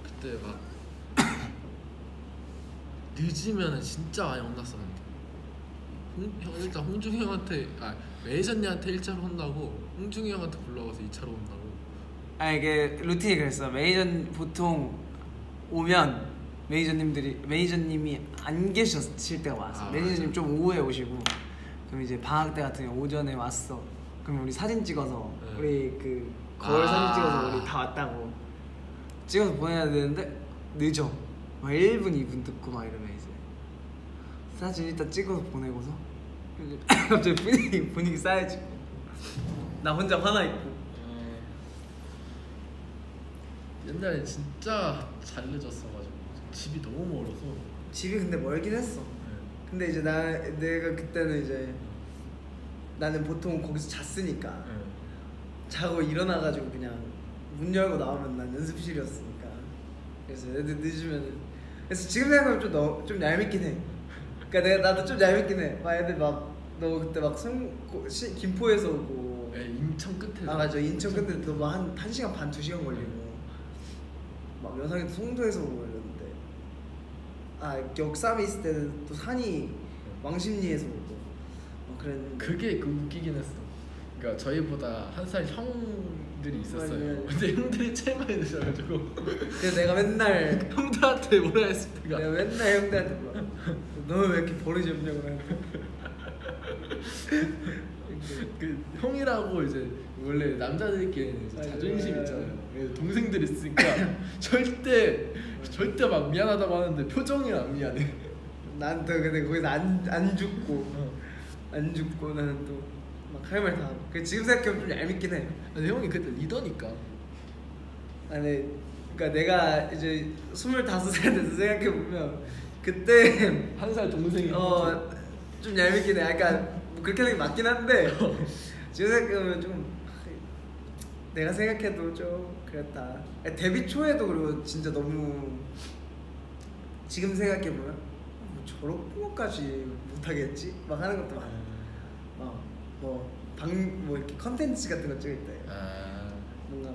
그때 막 늦으면은 진짜 많이 혼났었는데. 일단 홍중이 형한테 매니저님한테 1차로 혼나고 홍중이 형한테 불러가서 2차로 혼나고. 아 이게 루틴이 그랬어. 매니저 보통 오면 매니저님이 안 계셨을 때가 많았어. 아, 매니저님 맞아. 좀 오후에 오시고, 그럼 이제 방학 때 같은 경우 오전에 왔어. 그럼 우리 사진 찍어서 네. 우리 그 거울 사진 찍어서 우리 아. 다 왔다고 찍어서 보내야 되는데 늦어. 막 1분 2분 듣고 막 이러면 이제 사진 일단 찍어서 보내고서 이제 갑자기 분위기 쌓여지고 나 혼자 화나 있고. 옛날에 진짜 잘 늦었어가지고 집이 너무 멀어서. 집이 근데 멀긴 했어. 네. 근데 이제 내가 그때는 이제 나는 보통 거기서 잤으니까 네. 자고 일어나가지고 그냥 문 열고 나오면 난 연습실이었으니까. 그래서 애들 늦으면, 그래서 지금 생각하면 좀 얄밉긴 해. 그러니까 나도 좀 얄밉긴 해. 막 애들 너 그때 막 김포에서 오고. 네, 인천 끝에서. 아 맞아, 인천 끝에 너한 1시간 반 2시간 걸리고 막 연상에도 송도에서 오고 이랬는데, 아 역삼에 있을 때는 또 산이 왕십리에서 오고 막 그랬는데. 그게 웃기긴 했어. 그러니까 저희보다 한 살 형들이 있었어요. 맞아. 근데 형들이 제일 많이 늦어가지고 그래서 내가 맨날 형들한테 뭐라 했을 때가. 내가 맨날 형들한테 뭐라, 너는 왜 이렇게 버릇이 없냐고 나한테. 그 형이라고 이제 원래 남자들끼리는 이제 맞아. 자존심 있잖아요. 동생들 있으니까 절대 막 미안하다고 하는데 표정이 안 미안해. 난 또 근데 거기서 안 죽고 안 죽고 나는 또 막 할 말 다 하고. 그 지금 생각하면 좀 얄밉긴 해. 근데 형이 그때 리더니까. 아니 그러니까 내가 이제 25살 돼서 생각해 보면 그때 한 살 동생이. 좀 얄밉긴 해. 약간 뭐 그렇게 하는 게 맞긴 한데 지금 생각하면 좀 내가 생각해도 좀 그랬다. 데뷔 초에도 그리고 진짜 너무, 지금 생각해 보면 뭐 저런 것까지 못하겠지 막 하는 것도 뭐 이렇게 컨텐츠 같은 거 찍을 때 뭔가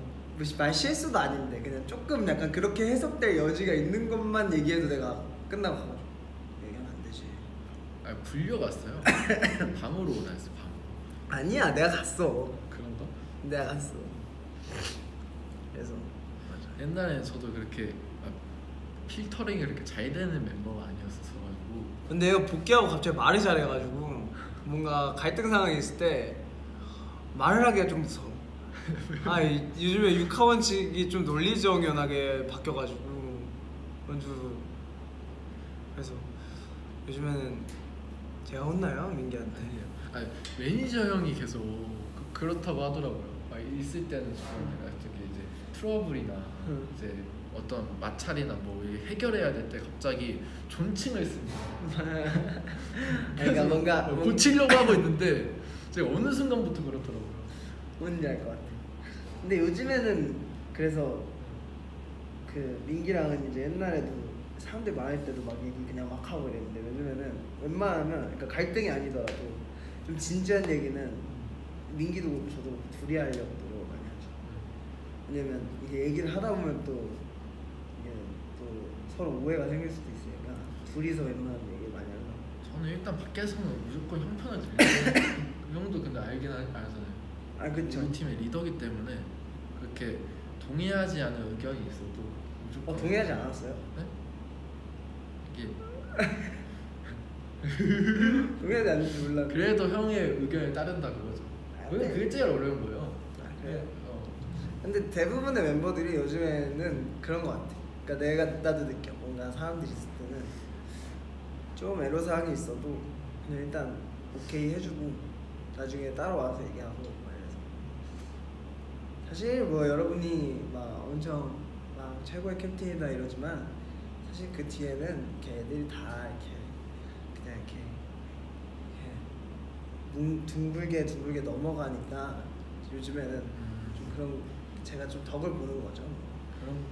말 실수도 아닌데 그냥 조금 약간 그렇게 해석될 여지가 있는 것만 얘기해도 내가 끝나고 가가지고 얘기하면 안 되지. 불려갔어요. 방으로 오라 했어. 방으로. 아니야, 내가 갔어. 그런가? 내가 갔어. 그래서 맞아. 옛날에 저도 그렇게 필터링이 그렇게 잘 되는 멤버가 아니었어가지고. 근데 얘가 복귀하고 갑자기 말을 잘해가지고 뭔가 갈등 상황이 있을 때 말을 하기가 좀 무서워. 요즘에 육하원칙이 좀 논리정연하게 바뀌어가지고 원주. 그래서 요즘에는 제가 혼나요, 민기한테. 아니요. 매니저 형이 계속 그렇다고 하더라고요. 있을 때는 저기 이제 트러블이나 이제 어떤 마찰이나 뭐 해결해야 될 때 갑자기 존칭을 씁니다. 그러니까 뭔가 고치려고 하고 있는데 제가 어느 순간부터 그렇더라고요. 뭔지 알 것 같아. 근데 요즘에는 그래서 그 민기랑은 이제 옛날에도 사람들 많을 때도 막 얘기 그냥 막 하고 이랬는데 요즘에는 웬만하면, 그러니까 갈등이 아니더라도 좀 진지한 얘기는 민기도 저도 둘이 하려고 노력을 많이 하죠. 왜냐면 이게 얘기를 하다 보면 또 이게 또 서로 오해가 생길 수도 있으니까 둘이서 웬만하면 얘기를 많이 하려고. 저는 일단 밖에서는 무조건 형 편을 들고 그 형도 근데 알잖아요. 아 그쵸. 우리 팀의 리더기 때문에 그렇게 동의하지 않은 의견이 있어도 무조건 동의하지 않았어요? 네? 이게 동의하지 않는지 몰라. 그래도 형의 의견에 따른다 그거죠. 네. 그게 제일 어려운 거예요. 그래요? 근데 대부분의 멤버들이 요즘에는 그런 것 같아. 그러니까 나도 느껴. 뭔가 사람들이 있을 때는 좀 애로사항이 있어도 그냥 일단 오케이 해주고 나중에 따라와서 얘기하고 말해서. 사실 뭐 여러분이 막 엄청 막 최고의 캡틴이다 이러지만 사실 그 뒤에는 이렇게 애들이 다 이렇게 그냥 이렇게 둥글게 넘어가니까 요즘에는 좀 그런 제가 좀 덕을 보는 거죠.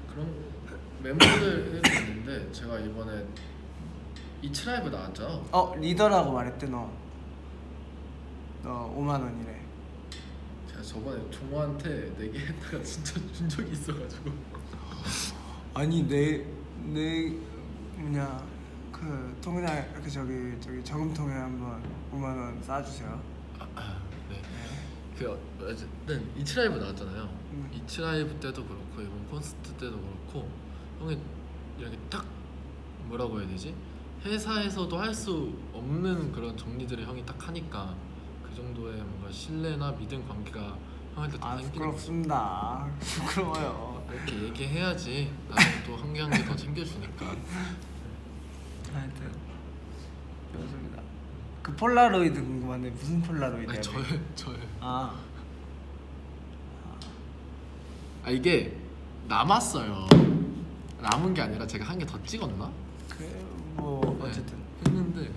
그런 멤버들이 있는데 제가 이번에 이츠라이브 나왔죠. 리더라고 말했대 너 5만 원이래. 제가 저번에 종호한테 내기 했다가 진짜 준 적이 있어가지고. 아니 내 뭐냐 그 통장 그 저기 저금통에 한번 5만 원 쏴주세요. 네. 그 어쨌든 이츠라이브 나왔잖아요. 이츠라이브 때도 그렇고 이번 콘서트 때도 그렇고 형이 이렇게 딱 뭐라고 해야 되지? 회사에서도 할 수 없는 그런 정리들을 형이 딱 하니까 그 정도의 뭔가 신뢰나 믿음 관계가 형한테 더 생기는 거죠. 부끄럽습니다. 부끄러워요. 이렇게 얘기해야지 나는 또 한 개 한 개 더 챙겨주니까. 하여튼 좋습니다. 그 폴라로이드 궁금한데 무슨 폴라로이드야? 아니 저요. 이게 남았어요. 남은 게 아니라 제가 한 개 더 찍었나? 뭐 어쨌든 했는데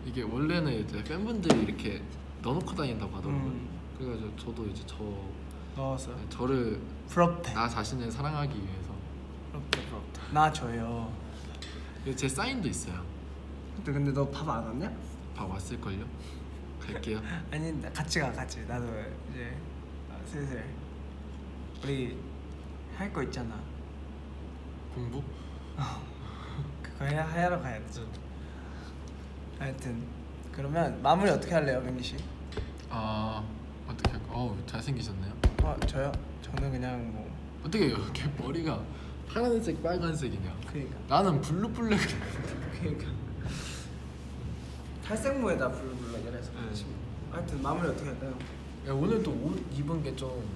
이게 원래는 이제 팬분들이 이렇게 넣어놓고 다닌다고 하더라고요. 그래가지고 저도 이제 넣었어요. 저를 부럽대. 나 자신을 사랑하기 위해서 부럽다. 나 줘요. 제 사인도 있어요. 근데 너 밥 안 왔냐? 밥 왔을걸요? 갈게요. 아니 같이 가 같이. 나도 이제 슬슬 우리 할 거 있잖아. 공부? 그거 하러 가야 돼. 하여튼 그러면 마무리 어떻게 할래요, 민기 씨? 어떻게 할까? 잘생기셨네요. 저요? 저는 그냥 뭐 어떻게 이렇게 머리가 파란색 빨간색이냐? 그러니까 나는 블루블랙. 그러니까 탈색모에다 블루블랙이라서. 네. 하여튼 마무리 어떻게 할까요? 야, 오늘 또 옷 입은 게 좀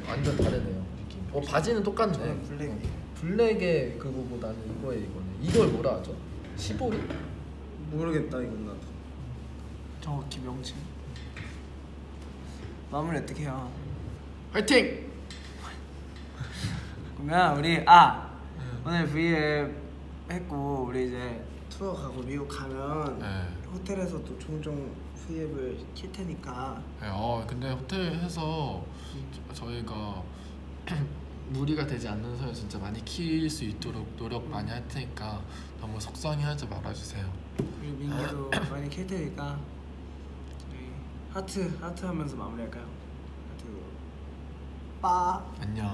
완전 다르네요 느낌. 바지는 똑같네. 저는 블랙이에요. 블랙의 그거보다는 이거는 이걸 뭐라 하죠? 시보리? 모르겠다 이건 나도. 정확히 명칭. 마무리 어떻게 해요? 화이팅! 그러면 우리 오늘 V앱 했고 우리 이제 투어 가고 미국 가면 호텔에서도 종종 V앱을 킬 테니까. 네, 근데 호텔에서 저희가 무리가 되지 않는 선을 진짜 많이 키울 수 있도록 노력 많이 할 테니까 너무 속상해하지 말아주세요. 우리 민기도 많이 킬 테니까 우리 하트 하면서 마무리할까요? 하트 빠 안녕.